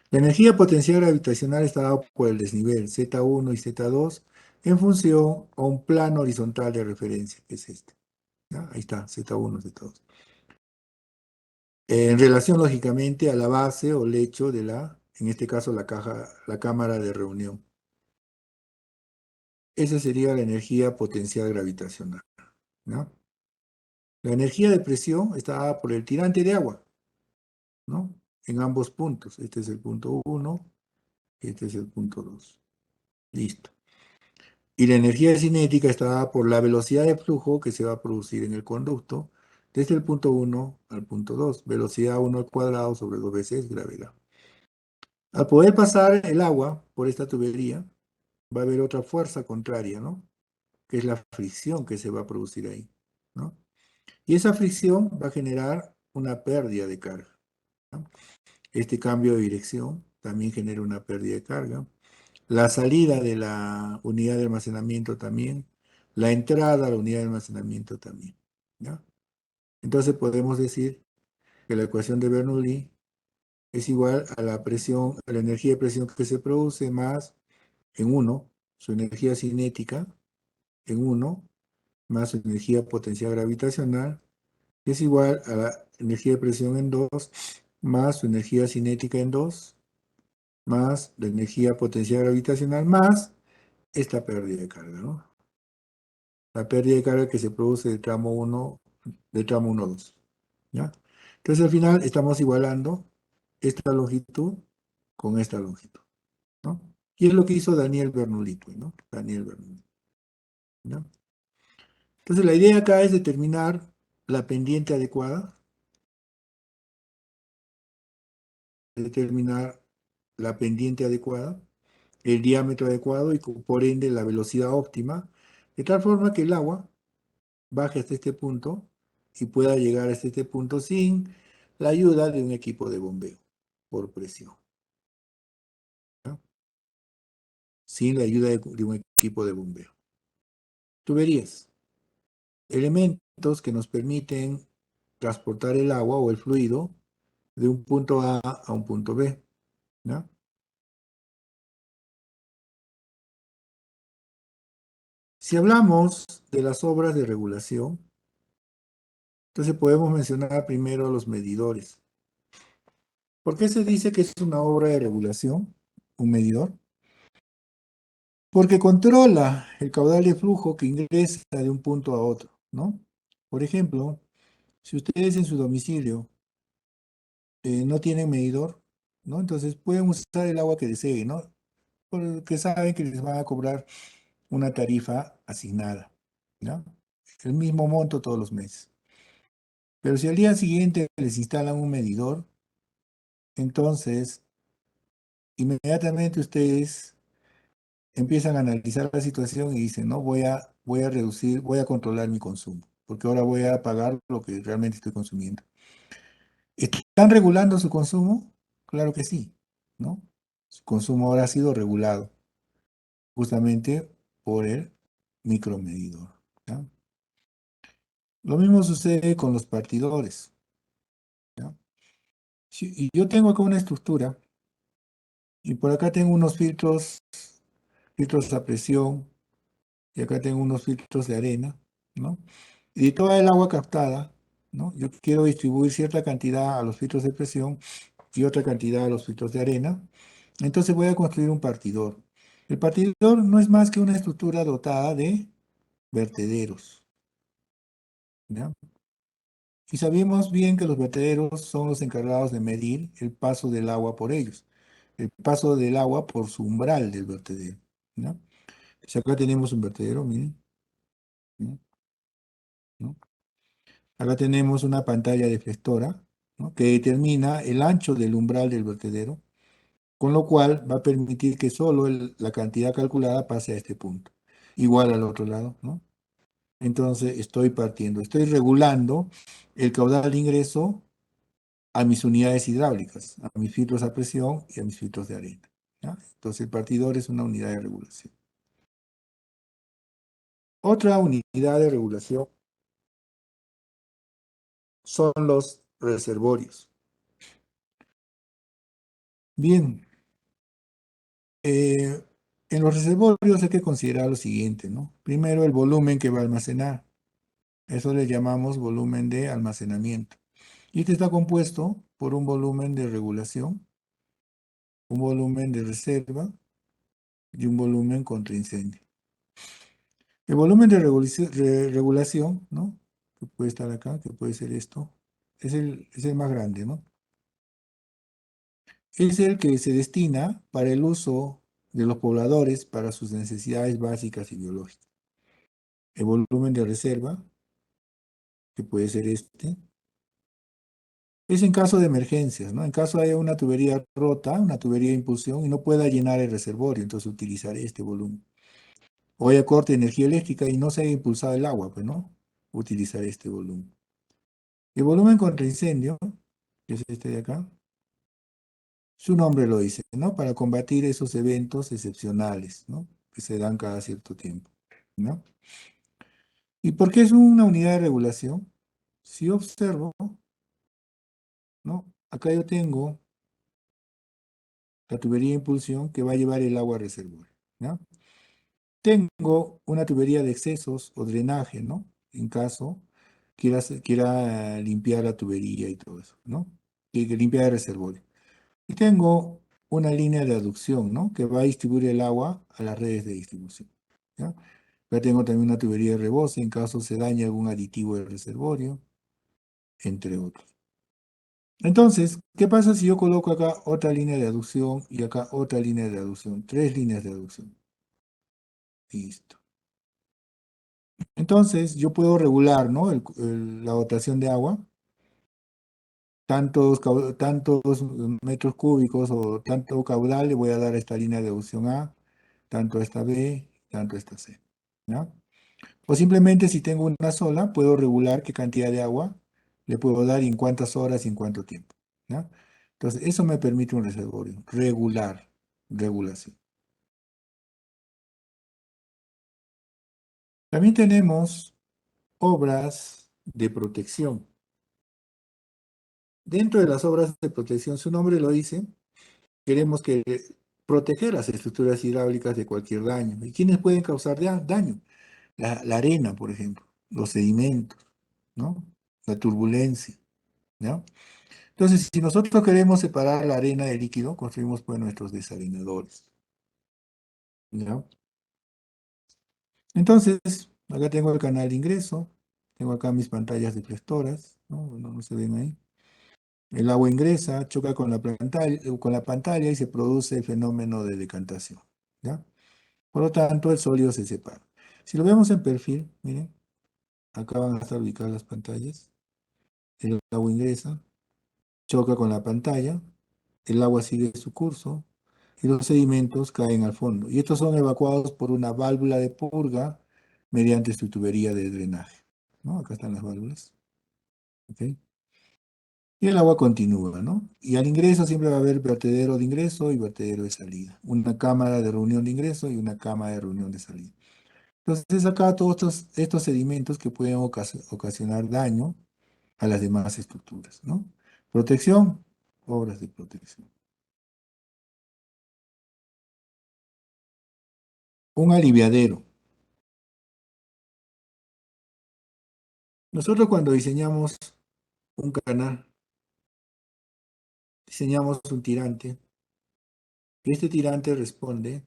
La energía potencial gravitacional está dada por el desnivel Z1 y Z2 en función a un plano horizontal de referencia, que es este, ¿ya? Ahí está, Z1, Z2. En relación, lógicamente, a la base o lecho de en este caso, la cámara de reunión. Esa sería la energía potencial gravitacional, ¿no? La energía de presión está dada por el tirante de agua, ¿no? En ambos puntos. Este es el punto uno y este es el punto 2. Listo. Y la energía cinética está dada por la velocidad de flujo que se va a producir en el conducto desde el punto uno al punto 2. Velocidad uno al cuadrado sobre 2 veces gravedad. Al poder pasar el agua por esta tubería, va a haber otra fuerza contraria, ¿no? Que es la fricción que se va a producir ahí, ¿no? Y esa fricción va a generar una pérdida de carga, ¿no? Este cambio de dirección también genera una pérdida de carga. La salida de la unidad de almacenamiento también. La entrada a la unidad de almacenamiento también, ¿ya? Entonces podemos decir que la ecuación de Bernoulli es igual a la presión, a la energía de presión que se produce más en uno, su energía cinética en uno, más su energía potencial gravitacional, que es igual a la energía de presión en 2 más su energía cinética en 2 más la energía potencial gravitacional, más esta pérdida de carga, ¿no? La pérdida de carga que se produce del tramo uno 2, ¿ya? Entonces al final estamos igualando esta longitud con esta longitud, ¿no? Y es lo que hizo Daniel Bernoulli, pues, ¿no? Daniel Bernoulli, ¿no? Entonces la idea acá es determinar la pendiente adecuada, determinar la pendiente adecuada, el diámetro adecuado y por ende la velocidad óptima, de tal forma que el agua baje hasta este punto y pueda llegar hasta este punto sin la ayuda de un equipo de bombeo por presión, ¿no? Sin la ayuda de un equipo de bombeo. Tuberías, elementos que nos permiten transportar el agua o el fluido de un punto A un punto B, ¿no? Si hablamos de las obras de regulación, entonces podemos mencionar primero los medidores. ¿Por qué se dice que es una obra de regulación, un medidor? Porque controla el caudal de flujo que ingresa de un punto a otro, ¿no? Por ejemplo, si ustedes en su domicilio no tienen medidor, ¿no? Entonces pueden usar el agua que deseen, ¿no? Porque saben que les van a cobrar una tarifa asignada, ¿no? El mismo monto todos los meses. Pero si al día siguiente les instalan un medidor, entonces inmediatamente ustedes empiezan a analizar la situación y dicen, no, voy a reducir, voy a controlar mi consumo, porque ahora voy a pagar lo que realmente estoy consumiendo. ¿Están regulando su consumo? Claro que sí, ¿no? Su consumo ahora ha sido regulado justamente por el micromedidor, ¿ya? Lo mismo sucede con los partidores, ¿ya? Y yo tengo acá una estructura y por acá tengo unos filtros a presión, y acá tengo unos filtros de arena, ¿no? Y de toda el agua captada, ¿no? Yo quiero distribuir cierta cantidad a los filtros de presión y otra cantidad a los filtros de arena. Entonces voy a construir un partidor. El partidor no es más que una estructura dotada de vertederos, ¿ya? Y sabemos bien que los vertederos son los encargados de medir el paso del agua por ellos, el paso del agua por su umbral del vertedero, ¿no? Entonces acá tenemos un vertedero, miren, ¿no? ¿No? Acá tenemos una pantalla deflectora, ¿no? Que determina el ancho del umbral del vertedero, con lo cual va a permitir que solo la cantidad calculada pase a este punto. Igual al otro lado, ¿no? Entonces estoy regulando el caudal de ingreso a mis unidades hidráulicas, a mis filtros a presión y a mis filtros de arena, ¿ya? Entonces el partidor es una unidad de regulación. Otra unidad de regulación son los reservorios. Bien, eh, en los reservorios hay que considerar lo siguiente, ¿no? Primero, el volumen que va a almacenar. Eso le llamamos volumen de almacenamiento. Y este está compuesto por un volumen de regulación, un volumen de reserva y un volumen contra incendio. El volumen de regulación, ¿no? Que puede estar acá, que puede ser esto, es el más grande, ¿no? Es el que se destina para el uso de los pobladores para sus necesidades básicas y biológicas. El volumen de reserva, que puede ser este, es en caso de emergencias, ¿no? En caso haya una tubería rota, una tubería de impulsión y no pueda llenar el reservorio, entonces utilizaré este volumen. O haya corte de energía eléctrica y no se haya impulsado el agua, pues, ¿no? Utilizaré este volumen. El volumen contra incendio, que es este de acá, su nombre lo dice, ¿no? Para combatir esos eventos excepcionales, ¿no? Que se dan cada cierto tiempo, ¿no? ¿Y por qué es una unidad de regulación? Si observo, ¿no? Acá yo tengo la tubería de impulsión que va a llevar el agua al reservorio, ¿no? Tengo una tubería de excesos o drenaje, ¿no? En caso quiera limpiar la tubería y todo eso, ¿no? Que limpiar el reservorio. Y tengo una línea de aducción, ¿no? Que va a distribuir el agua a las redes de distribución, ¿ya? Acá tengo también una tubería de rebose en caso se dañe algún aditivo del reservorio, entre otros. Entonces, ¿qué pasa si yo coloco acá otra línea de aducción y acá otra línea de aducción? Tres líneas de aducción. Listo. Entonces, yo puedo regular, ¿no? La dotación de agua, tantos metros cúbicos o tanto caudal le voy a dar a esta línea de aducción A, tanto a esta B, tanto a esta C, ¿ya? O simplemente si tengo una sola, puedo regular qué cantidad de agua le puedo dar y en cuántas horas y en cuánto tiempo, ¿ya? Entonces, eso me permite un reservorio, regulación. También tenemos obras de protección. Dentro de las obras de protección, su nombre lo dice, queremos que proteger las estructuras hidráulicas de cualquier daño. ¿Y quiénes pueden causar daño? La arena, por ejemplo, los sedimentos, ¿no? La turbulencia, ¿no? Entonces, si nosotros queremos separar la arena del líquido, construimos pues nuestros desalinadores, ¿no? Entonces, acá tengo el canal de ingreso, tengo acá mis pantallas deflectoras, ¿no? No se ven ahí. El agua ingresa, choca con la pantalla y se produce el fenómeno de decantación, ¿ya? Por lo tanto, el sólido se separa. Si lo vemos en perfil, miren, acá van a estar ubicadas las pantallas. El agua ingresa, choca con la pantalla, el agua sigue su curso y los sedimentos caen al fondo. Y estos son evacuados por una válvula de purga mediante su tubería de drenaje, ¿no? Acá están las válvulas, ¿ok? Y el agua continúa, ¿no? Y al ingreso siempre va a haber vertedero de ingreso y vertedero de salida. Una cámara de reunión de ingreso y una cámara de reunión de salida. Entonces acá todos estos sedimentos que pueden ocasionar daño a las demás estructuras, ¿no? Protección, obras de protección. Un aliviadero. Nosotros cuando diseñamos un canal, diseñamos un tirante, y este tirante responde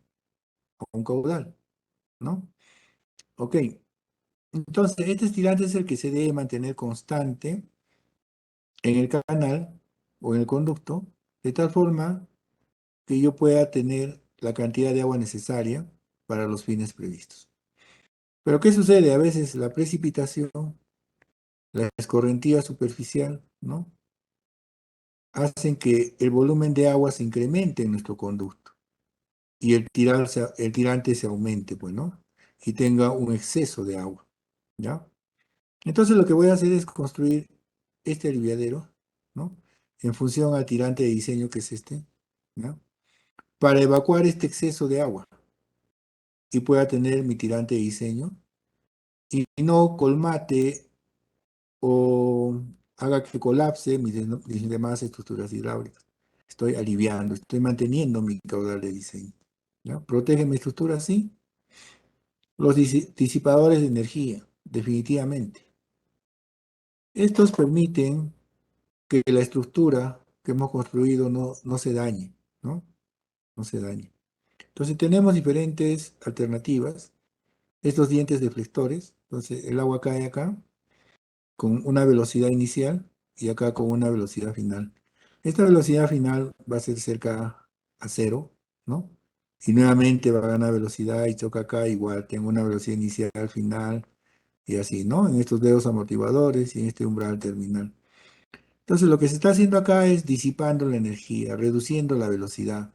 a un caudal, ¿no? Ok, entonces este tirante es el que se debe mantener constante en el canal o en el conducto, de tal forma que yo pueda tener la cantidad de agua necesaria para los fines previstos. Pero ¿qué sucede? A veces la precipitación, la escorrentía superficial, ¿no? Hacen que el volumen de agua se incremente en nuestro conducto y el tirante se aumente, pues, ¿no? Y tenga un exceso de agua, ¿ya? Entonces lo que voy a hacer es construir este aliviadero, ¿no? En función al tirante de diseño que es este, ¿no? Para evacuar este exceso de agua y pueda tener mi tirante de diseño y no colmate o haga que colapse mis demás estructuras hidráulicas. Estoy aliviando, estoy manteniendo mi caudal de diseño, ¿no? Protege mi estructura, sí. Los disipadores de energía, definitivamente. Estos permiten que la estructura que hemos construido no se dañe, ¿no? No se dañe. Entonces tenemos diferentes alternativas. Estos dientes deflectores, entonces el agua cae acá con una velocidad inicial y acá con una velocidad final. Esta velocidad final va a ser cerca a cero, ¿no? Y nuevamente va a ganar velocidad y choca acá, igual tengo una velocidad inicial final y así, ¿no? En estos dedos amortiguadores y en este umbral terminal. Entonces lo que se está haciendo acá es disipando la energía, reduciendo la velocidad,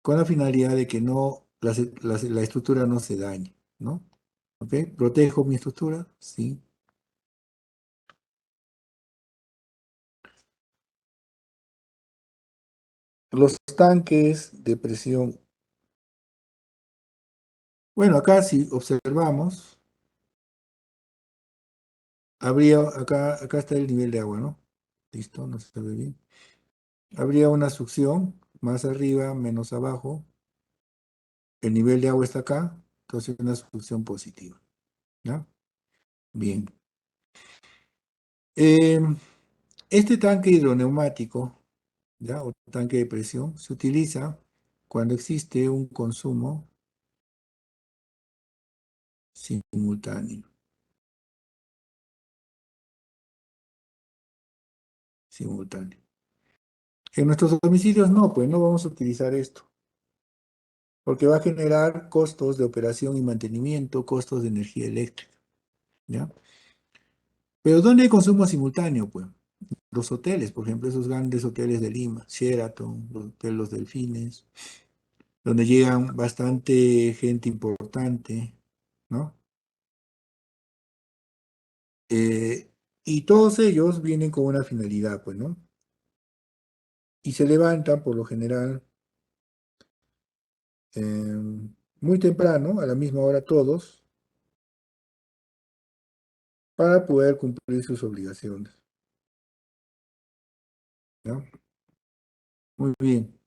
con la finalidad de que no, la estructura no se dañe, ¿no? ¿Ok? ¿Protejo mi estructura? Sí. Los tanques de presión. Bueno, acá si observamos, acá está el nivel de agua, ¿no? Listo, no se ve bien. Habría una succión, más arriba, menos abajo. El nivel de agua está acá, entonces una succión positiva, ¿ya? Bien. Em, Este tanque hidroneumático, ¿ya? O tanque de presión, se utiliza cuando existe un consumo simultáneo. Simultáneo. En nuestros domicilios no, pues no vamos a utilizar esto, porque va a generar costos de operación y mantenimiento, costos de energía eléctrica, ¿ya? Pero ¿dónde hay consumo simultáneo? Pues los hoteles, por ejemplo, esos grandes hoteles de Lima, Sheraton, los hoteles Los Delfines, donde llegan bastante gente importante, ¿no? Y todos ellos vienen con una finalidad, pues, ¿no? Y se levantan, por lo general, muy temprano, a la misma hora todos, para poder cumplir sus obligaciones, ¿no? Muy bien.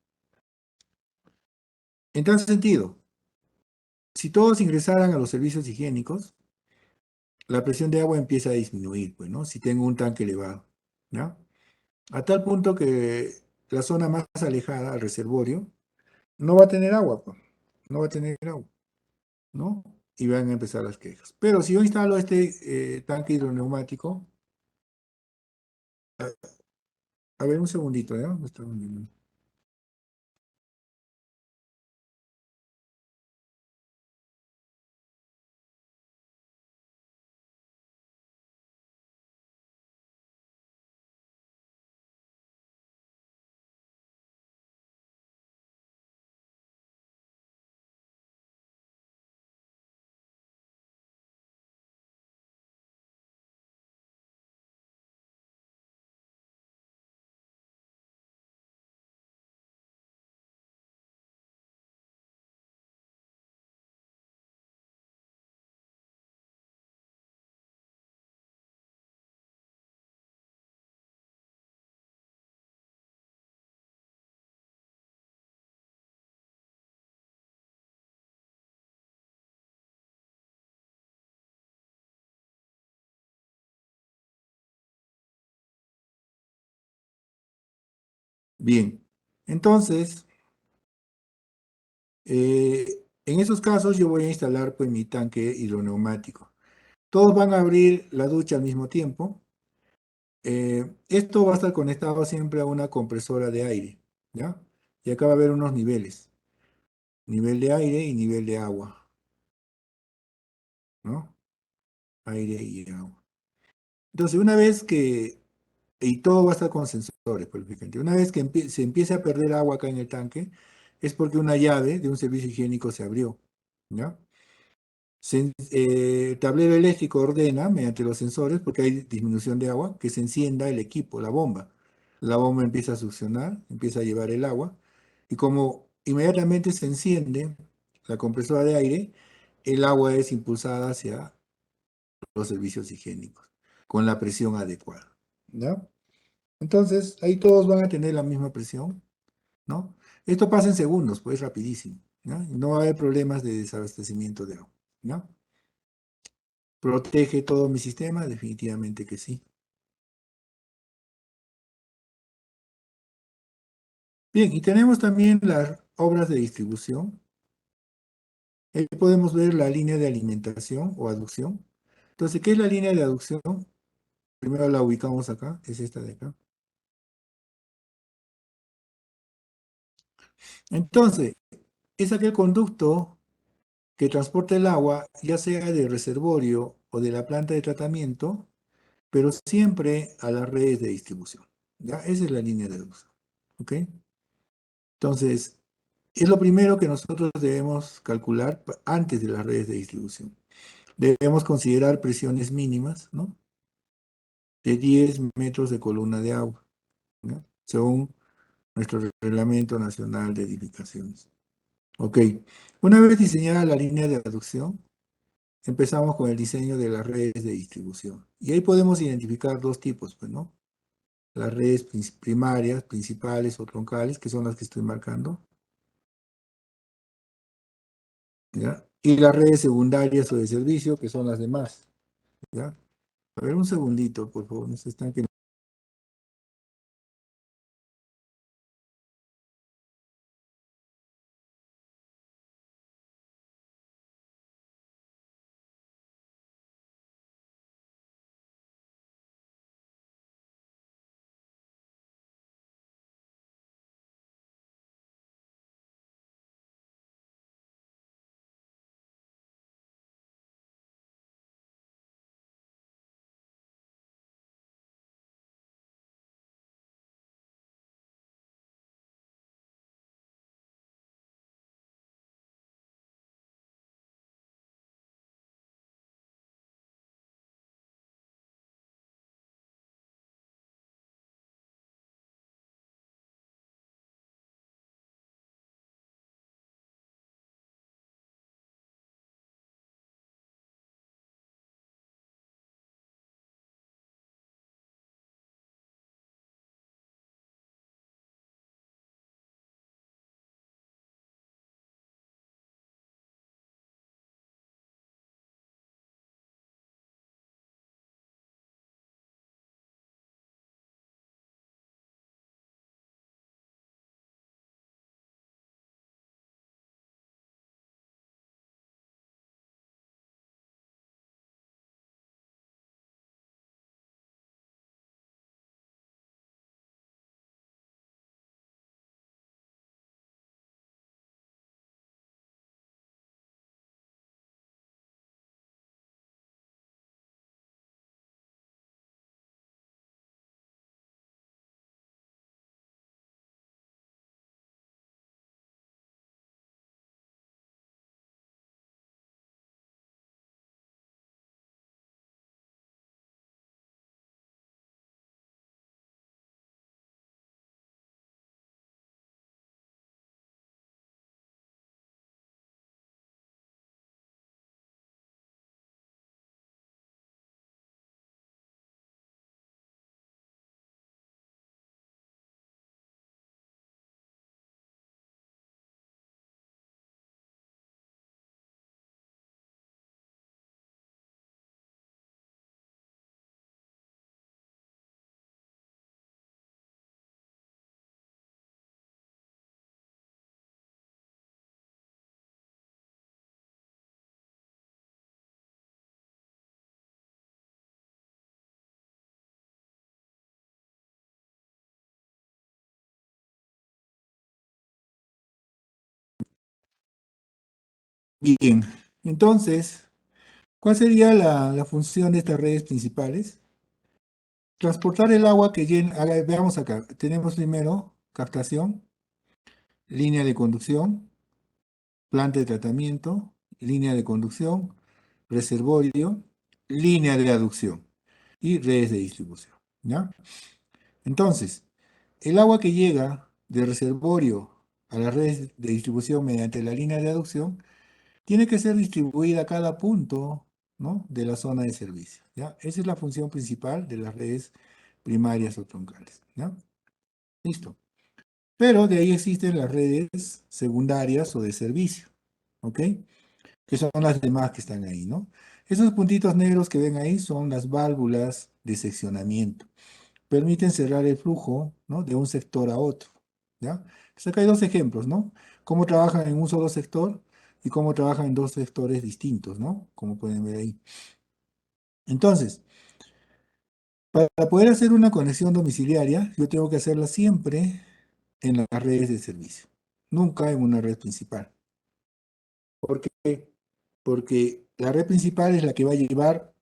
En tal sentido, si todos ingresaran a los servicios higiénicos, la presión de agua empieza a disminuir, pues, ¿no? Si tengo un tanque elevado, ¿no? A tal punto que la zona más alejada al reservorio no va a tener agua, pues, no va a tener agua, ¿no? Y van a empezar las quejas. Pero si yo instalo este tanque hidroneumático, a, a ver un segundito, ¿ya? Me está hundiendo. Bien, entonces, en esos casos yo voy a instalar pues mi tanque hidroneumático. Todos van a abrir la ducha al mismo tiempo. Esto va a estar conectado siempre a una compresora de aire, ¿ya? Y acá va a haber unos niveles, nivel de aire y nivel de agua. ¿no? Aire y agua. Entonces, una vez que, y todo va a estar con sensores, pues, fíjate, una vez que se empiece a perder agua acá en el tanque, es porque una llave de un servicio higiénico se abrió, ¿ya? El tablero eléctrico ordena, mediante los sensores, porque hay disminución de agua, que se encienda el equipo, la bomba. La bomba empieza a succionar, empieza a llevar el agua, y como inmediatamente se enciende la compresora de aire, el agua es impulsada hacia los servicios higiénicos, con la presión adecuada, ¿ya? Entonces, ahí todos van a tener la misma presión, ¿no? Esto pasa en segundos, pues rapidísimo, ¿no? Y no va a haber problemas de desabastecimiento de agua, ¿no? ¿Protege todo mi sistema? Definitivamente que sí. Bien, y tenemos también las obras de distribución. Ahí podemos ver la línea de alimentación o aducción. Entonces, ¿qué es la línea de aducción? Primero la ubicamos acá, es esta de acá. Entonces, es aquel conducto que transporta el agua, ya sea del reservorio o de la planta de tratamiento, pero siempre a las redes de distribución. ¿Ya? Esa es la línea de aducción. ¿Ok? Entonces, es lo primero que nosotros debemos calcular antes de las redes de distribución. Debemos considerar presiones mínimas, ¿no? De 10 metros de columna de agua, ¿no? Según nuestro Reglamento Nacional de Edificaciones. Ok, una vez diseñada la línea de aducción, empezamos con el diseño de las redes de distribución. Y ahí podemos identificar dos tipos, pues, ¿no? Las redes primarias, principales o troncales, que son las que estoy marcando, ¿ya? Y las redes secundarias o de servicio, que son las demás, ¿ya? A ver, un segundito, por favor, no se están que... Bien, entonces, ¿Cuál sería la función de estas redes principales? Transportar el agua que llena, veamos acá, tenemos primero captación, línea de conducción, planta de tratamiento, línea de conducción, reservorio, línea de aducción y redes de distribución. ¿Ya? Entonces, el agua que llega del reservorio a las redes de distribución mediante la línea de aducción tiene que ser distribuida a cada punto, ¿no?, de la zona de servicio. ¿Ya? Esa es la función principal de las redes primarias o troncales. ¿Ya? Listo. Pero de ahí existen las redes secundarias o de servicio. ¿Ok? Que son las demás que están ahí, ¿no? Esos puntitos negros que ven ahí son las válvulas de seccionamiento. Permiten cerrar el flujo, ¿no?, de un sector a otro, ¿ya? Entonces acá hay dos ejemplos, ¿no? Cómo trabajan en un solo sector y cómo trabajan en dos sectores distintos, ¿no? Como pueden ver ahí. Entonces, para poder hacer una conexión domiciliaria, yo tengo que hacerla siempre en las redes de servicio, nunca en una red principal. ¿Por qué? Porque la red principal es la que va a llevar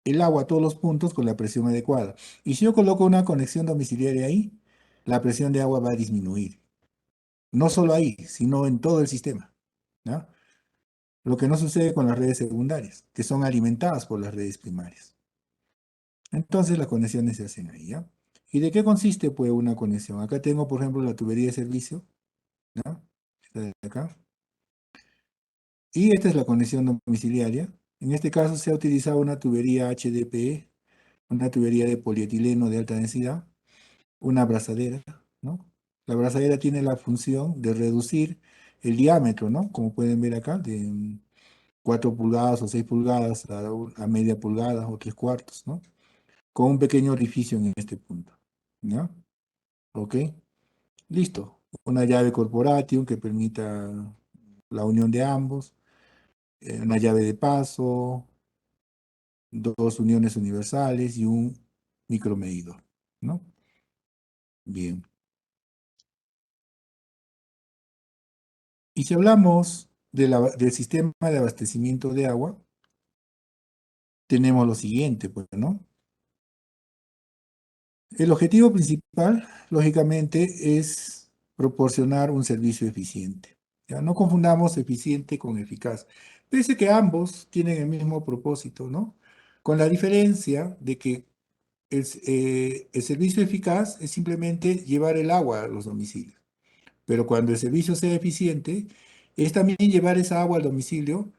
el agua a todos los puntos con la presión adecuada. Y si yo coloco una conexión domiciliaria ahí, la presión de agua va a disminuir. No solo ahí, sino en todo el sistema, ¿ya? Lo que no sucede con las redes secundarias, que son alimentadas por las redes primarias. Entonces las conexiones se hacen ahí, ¿ya? ¿Y de qué consiste, pues, una conexión? Acá tengo, por ejemplo, la tubería de servicio, ¿ya? Esta de acá. Y esta es la conexión domiciliaria. En este caso se ha utilizado una tubería HDPE, una tubería de polietileno de alta densidad, una abrazadera, ¿no? La abrazadera tiene la función de reducir el diámetro, ¿no? Como pueden ver acá, de 4 pulgadas o 6 pulgadas a media pulgada o 3 cuartos, ¿no? Con un pequeño orificio en este punto, ¿ya? ¿Ok? Listo. Una llave corporation que permita la unión de ambos, una llave de paso, dos uniones universales y un micromedidor, ¿no? Bien. Y si hablamos del sistema de abastecimiento de agua, tenemos lo siguiente, pues, ¿no? El objetivo principal, lógicamente, es proporcionar un servicio eficiente. Ya no confundamos eficiente con eficaz. Pese que ambos tienen el mismo propósito, ¿no? Con la diferencia de que el servicio eficaz es simplemente llevar el agua a los domicilios. Pero cuando el servicio sea eficiente, es también llevar esa agua al domicilio,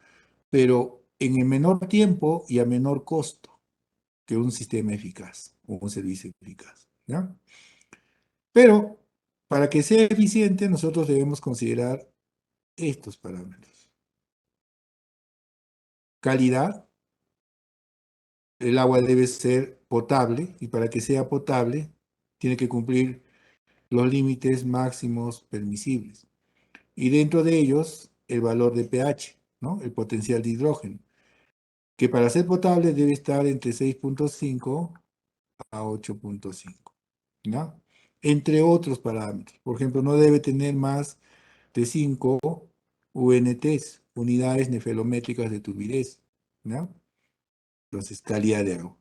pero en el menor tiempo y a menor costo que un sistema eficaz o un servicio eficaz, ¿ya? Pero para que sea eficiente, nosotros debemos considerar estos parámetros. Calidad, el agua debe ser potable y para que sea potable tiene que cumplir los límites máximos permisibles. Y dentro de ellos, el valor de pH, ¿no? El potencial de hidrógeno, que para ser potable debe estar entre 6,5 a 8,5, ¿ya? Entre otros parámetros. Por ejemplo, no debe tener más de 5 UNTs, unidades nefelométricas de turbidez, ¿ya? Entonces, calidad de agua.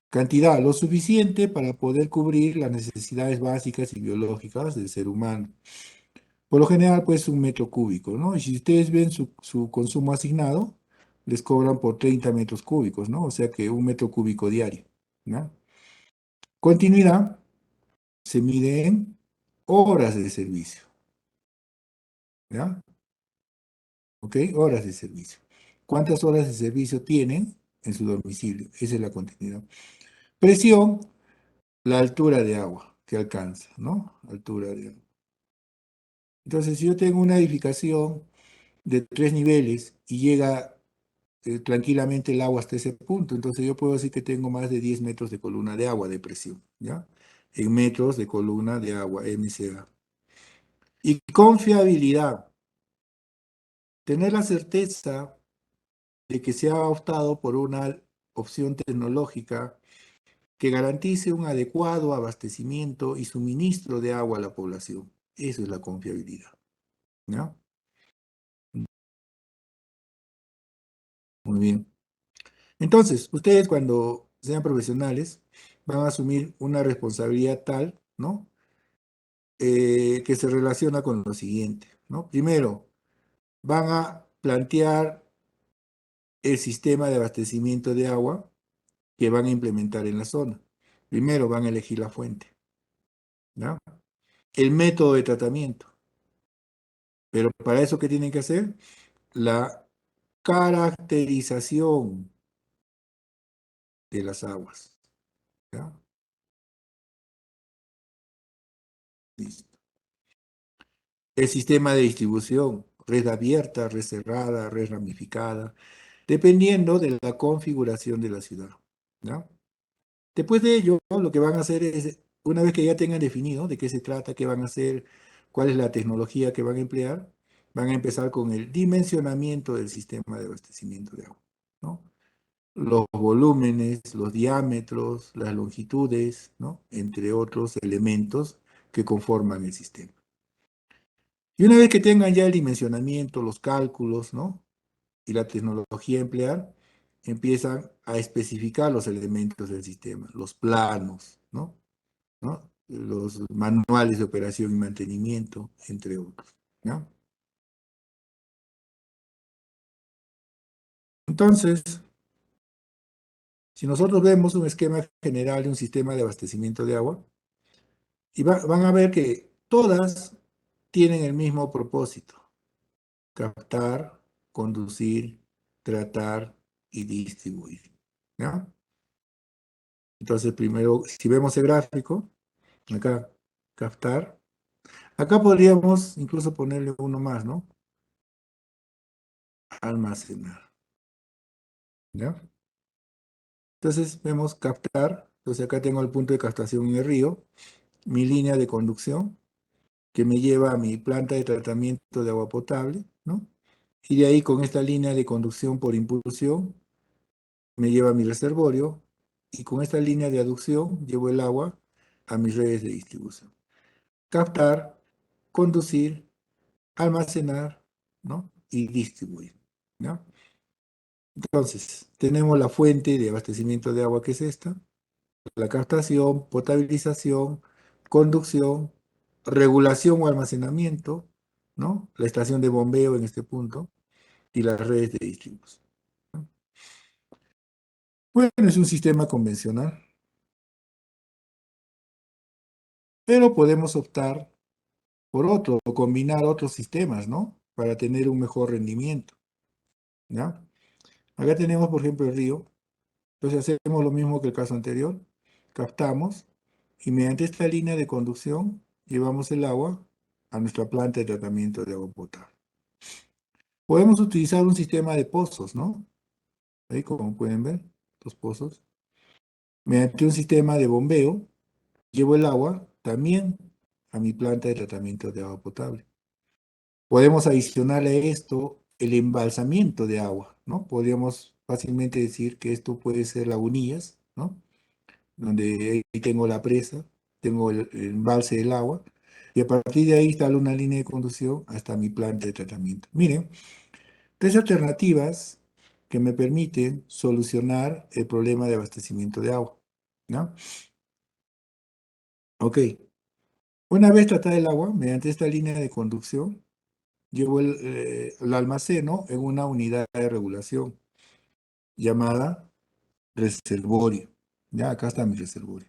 Cantidad, lo suficiente para poder cubrir las necesidades básicas y biológicas del ser humano. Por lo general, pues, 1 metro cúbico, ¿no? Y si ustedes ven su consumo asignado, les cobran por 30 metros cúbicos, ¿no? O sea que 1 metro cúbico diario, ¿no? Continuidad se mide en horas de servicio, ¿ya? ¿Ok? Horas de servicio. ¿Cuántas horas de servicio tienen en su domicilio? Esa es la continuidad. Presión, la altura de agua que alcanza, ¿no? Altura de agua. Entonces, si yo tengo una edificación de 3 niveles y llega tranquilamente el agua hasta ese punto, entonces yo puedo decir que tengo más de 10 metros de columna de agua de presión, ¿ya? En metros de columna de agua, MCA. Y confiabilidad, tener la certeza de que se ha optado por una opción tecnológica que garantice un adecuado abastecimiento y suministro de agua a la población. Eso es la confiabilidad, ¿no? Muy bien. Entonces, ustedes cuando sean profesionales van a asumir una responsabilidad tal, ¿no? Que se relaciona con lo siguiente, ¿no? Primero, van a plantear el sistema de abastecimiento de agua que van a implementar en la zona. Primero van a elegir la fuente, ¿no? El método de tratamiento. Pero para eso, ¿qué tienen que hacer? La caracterización de las aguas, ¿ya? Listo. El sistema de distribución, red abierta, red cerrada, red ramificada, dependiendo de la configuración de la ciudad, ¿ya? Después de ello, ¿no? Lo que van a hacer es, una vez que ya tengan definido de qué se trata, qué van a hacer, cuál es la tecnología que van a emplear, van a empezar con el dimensionamiento del sistema de abastecimiento de agua, ¿no? Los volúmenes, los diámetros, las longitudes, ¿no? Entre otros elementos que conforman el sistema. Y una vez que tengan ya el dimensionamiento, los cálculos, ¿no? Y la tecnología a emplear, empiezan a especificar los elementos del sistema, los planos, ¿no? ¿No? Los manuales de operación y mantenimiento, entre otros, ¿no? Entonces, si nosotros vemos un esquema general de un sistema de abastecimiento de agua, y van a ver que todas tienen el mismo propósito: captar, conducir, tratar y distribuir, ¿no? Entonces, primero, si vemos el gráfico, acá, captar, acá podríamos incluso ponerle uno más, ¿no? Almacenar, ¿ya? Entonces vemos captar, entonces acá tengo el punto de captación en el río, mi línea de conducción que me lleva a mi planta de tratamiento de agua potable, ¿no? Y de ahí con esta línea de conducción por impulsión me lleva a mi reservorio y con esta línea de aducción llevo el agua a mis redes de distribución. Captar, conducir, almacenar, ¿no? Y distribuir, ¿no? Entonces, tenemos la fuente de abastecimiento de agua que es esta, la captación, potabilización, conducción, regulación o almacenamiento, ¿no? La estación de bombeo en este punto y las redes de distribución, ¿no? Bueno, es un sistema convencional, pero podemos optar por otro o combinar otros sistemas, ¿no? Para tener un mejor rendimiento, ¿ya? Acá tenemos, por ejemplo, el río. Entonces hacemos lo mismo que el caso anterior. Captamos y mediante esta línea de conducción llevamos el agua a nuestra planta de tratamiento de agua potable. Podemos utilizar un sistema de pozos, ¿no? Ahí como pueden ver, los pozos. Mediante un sistema de bombeo, llevo el agua también a mi planta de tratamiento de agua potable. Podemos adicionarle a esto el embalsamiento de agua, ¿no? Podríamos fácilmente decir que esto puede ser lagunillas, ¿no? Donde ahí tengo la presa, tengo el embalse del agua, y a partir de ahí instalo una línea de conducción hasta mi planta de tratamiento. Miren, tres alternativas que me permiten solucionar el problema de abastecimiento de agua, ¿no? Ok, una vez tratada el agua, mediante esta línea de conducción, llevo el almaceno en una unidad de regulación llamada reservorio. Ya, acá está mi reservorio.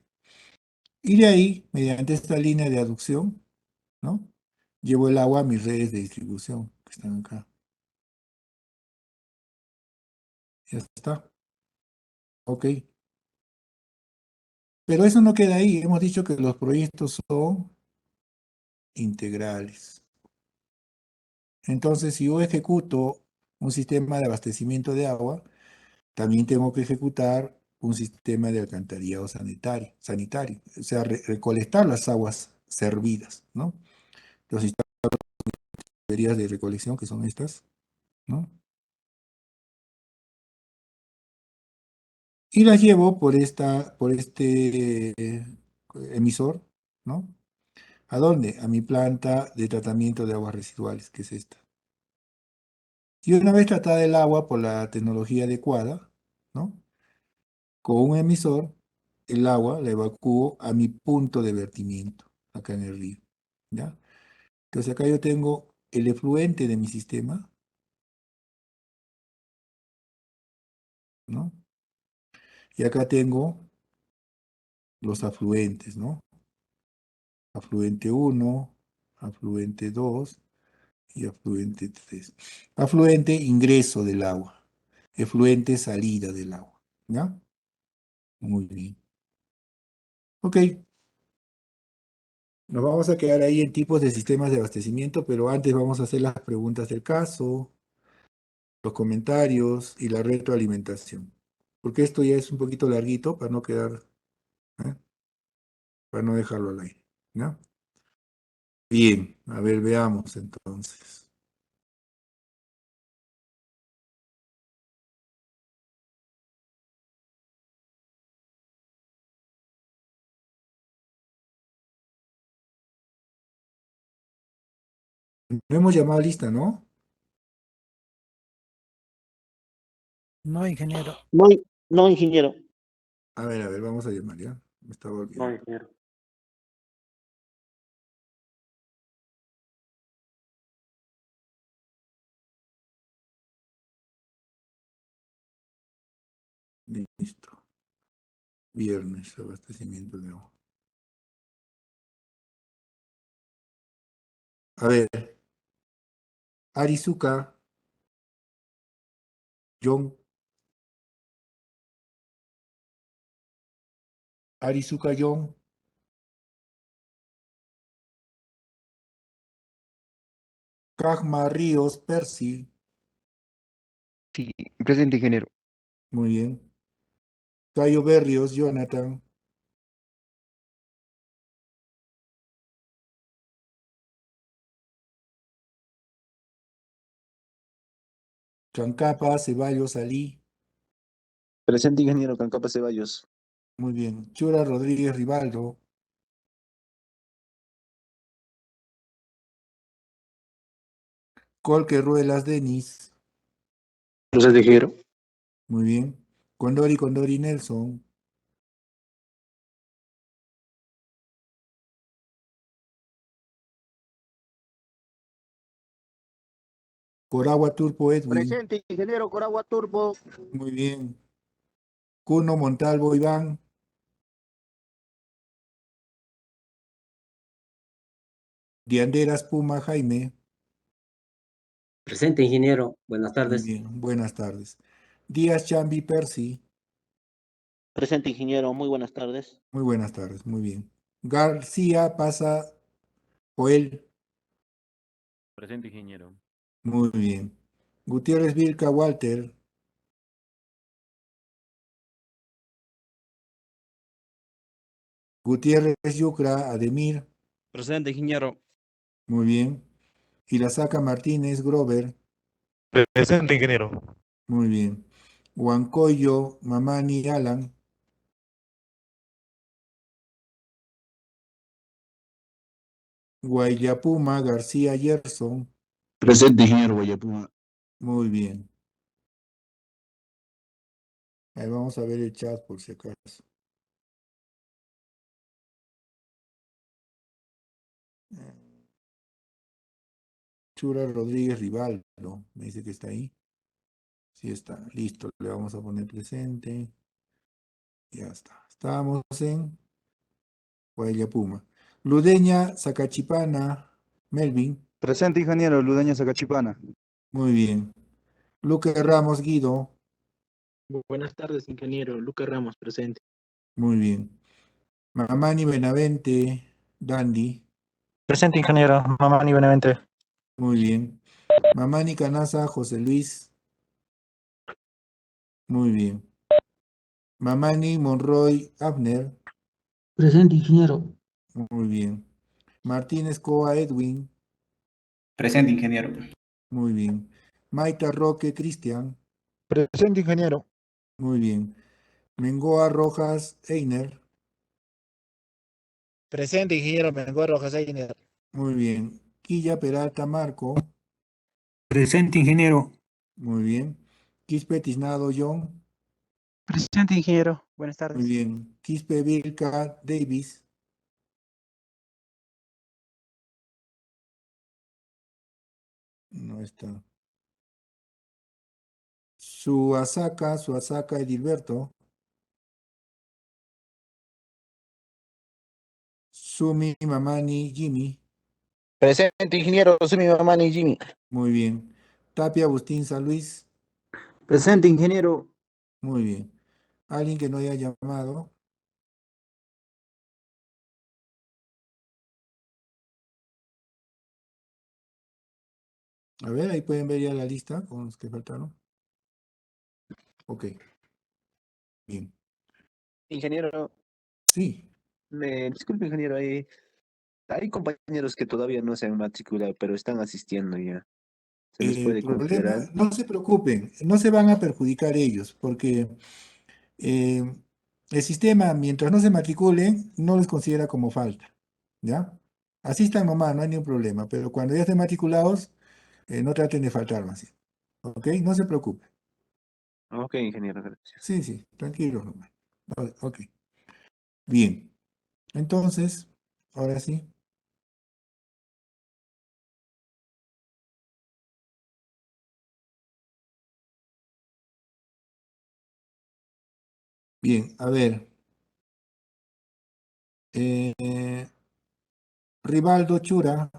Y de ahí, mediante esta línea de aducción, ¿no? Llevo el agua a mis redes de distribución, que están acá. Ya está. Ok. Pero eso no queda ahí. Hemos dicho que los proyectos son integrales. Entonces, si yo ejecuto un sistema de abastecimiento de agua, también tengo que ejecutar un sistema de alcantarillado sanitario. O sea, recolectar las aguas servidas, ¿no? Los sistemas de recolección, que son estas, ¿no? Y las llevo por este emisor, ¿no? ¿A dónde? A mi planta de tratamiento de aguas residuales, que es esta. Y una vez tratada el agua por la tecnología adecuada, ¿no? Con un emisor, el agua la evacúo a mi punto de vertimiento, acá en el río. ¿Ya? Entonces acá yo tengo el efluente de mi sistema, ¿no? Y acá tengo los afluentes, ¿no? Afluente uno, afluente 2 y afluente 3. Afluente, ingreso del agua. Efluente, salida del agua. ¿Ya? Muy bien. Ok, nos vamos a quedar ahí en tipos de sistemas de abastecimiento, pero antes vamos a hacer las preguntas del caso, los comentarios y la retroalimentación. Porque esto ya es un poquito larguito para no quedar, ¿eh? Para no dejarlo al aire. ¿Ya? Bien, a ver, veamos entonces. No hemos llamado a lista, ¿no? No, ingeniero. No, no, ingeniero. A ver, vamos a llamar, ¿ya? Me estaba No, olvidando. ingeniero. Listo. Viernes, abastecimiento de agua. A ver, Arizuka, John, Arizuka, John, Kagma, Ríos, Percy, Sí, presente, ingeniero. muy bien. Cayo Berrios, Jonathan, Chancapa, Ceballos, Ali, Presente, ingeniero Cancapa Ceballos. muy bien. Chura, Rodríguez, Rivaldo, Colque, Ruelas, Denis, Presente, ingeniero. muy bien. Condori, Condori, Nelson, Coragua, Turpo, Edwin, Presente, ingeniero Coragua Turbo. muy bien. Cuno, Montalvo, Iván, Dianderas, Puma, Jaime, Presente, ingeniero. Buenas muy tardes. bien. Buenas tardes. Díaz, Chambi, Percy, Presente, ingeniero. Muy buenas tardes. muy buenas tardes, muy bien. García, Pasa, Joel, Presente, ingeniero. muy bien. Gutiérrez, Vilca, Walter, Gutiérrez, Yucra, Ademir, Presente, ingeniero. muy bien. Irasaca, Martínez, Grover, Presente, ingeniero. muy bien. Huancoyo, Mamani, Alan, Guayapuma, García, Gerson, Presente, ingeniero Guayapuma. muy bien. Ahí vamos a ver el chat por si acaso. Chura Rodríguez Rivaldo, me dice que está ahí. Sí está, listo, le vamos a poner presente. Ya está. Estamos en Guayapuma. Ludeña, Zacachipana, Melvin, Presente, ingeniero Ludeña Zacachipana. muy bien. Luque Ramos, Guido, Buenas tardes, ingeniero. Lucas Ramos, presente. muy bien. Mamani Benavente, Dandy, Presente, ingeniero. Mamani Benavente. muy bien. Mamani Canaza, José Luis, muy bien. Mamani Monroy, Abner, Presente, ingeniero. muy bien. Martínez Coa, Edwin, Presente, ingeniero. muy bien. Maita Roque, Cristian, Presente, ingeniero. muy bien. Mengoa Rojas, Einer, Presente, ingeniero Mengoa Rojas Einer. muy bien. Quilla Peralta, Marco, Presente, ingeniero. muy bien. Quispe Tiznado, John, Presente, ingeniero. Buenas Muy tardes. bien. Quispe Vilca Davis. No está. Suasaka Edilberto. Sumi Mamani Jimmy. Presente, ingeniero. Soy mi mamá y Jimmy. Muy bien. Tapia Agustín San Luis. Presente, ingeniero. Muy bien. Alguien que no haya llamado. A ver, ahí pueden ver ya la lista con los que faltaron. Ok, bien. Ingeniero, Sí, disculpe, ingeniero, hay compañeros que todavía no se han matriculado, pero están asistiendo ya. ¿Se les el puede problema, considerar? no se preocupen, no se van a perjudicar ellos, porque eh, el sistema, mientras no se matriculen, no les considera como falta, ¿ya? Asistan nomás, no hay ningún problema, pero cuando ya estén matriculados, no traten de faltar más, ¿ok? No se preocupen. Ok, ingeniero, gracias. Sí, sí, tranquilos nomás. Ok, bien. Entonces, ahora sí. Bien, a ver. eh, Rivaldo Chura.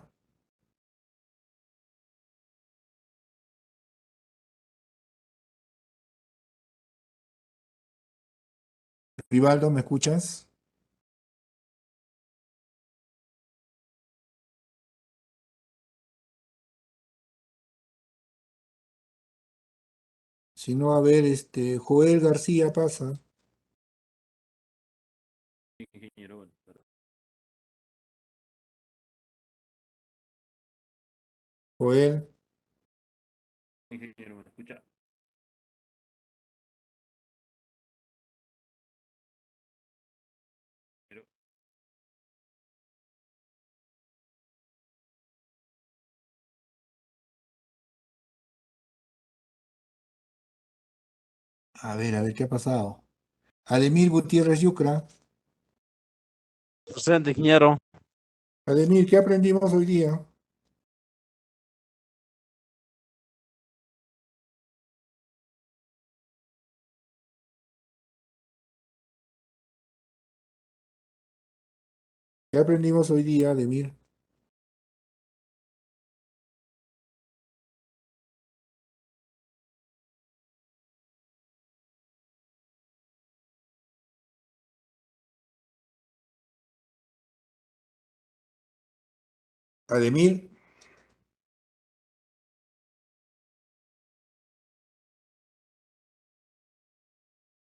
Rivaldo, ¿me escuchas? Si no, a ver, Joel García pasa. Ingeniero, buenas tardes. Joel, Ingeniero, ¿me escucha? Pero, a ver, ¿qué ha pasado? Ademir Gutiérrez Yucra. Presente, ingeniero. Ademir, ¿qué aprendimos hoy día? ¿Qué aprendimos hoy día, Ademir? Ademir,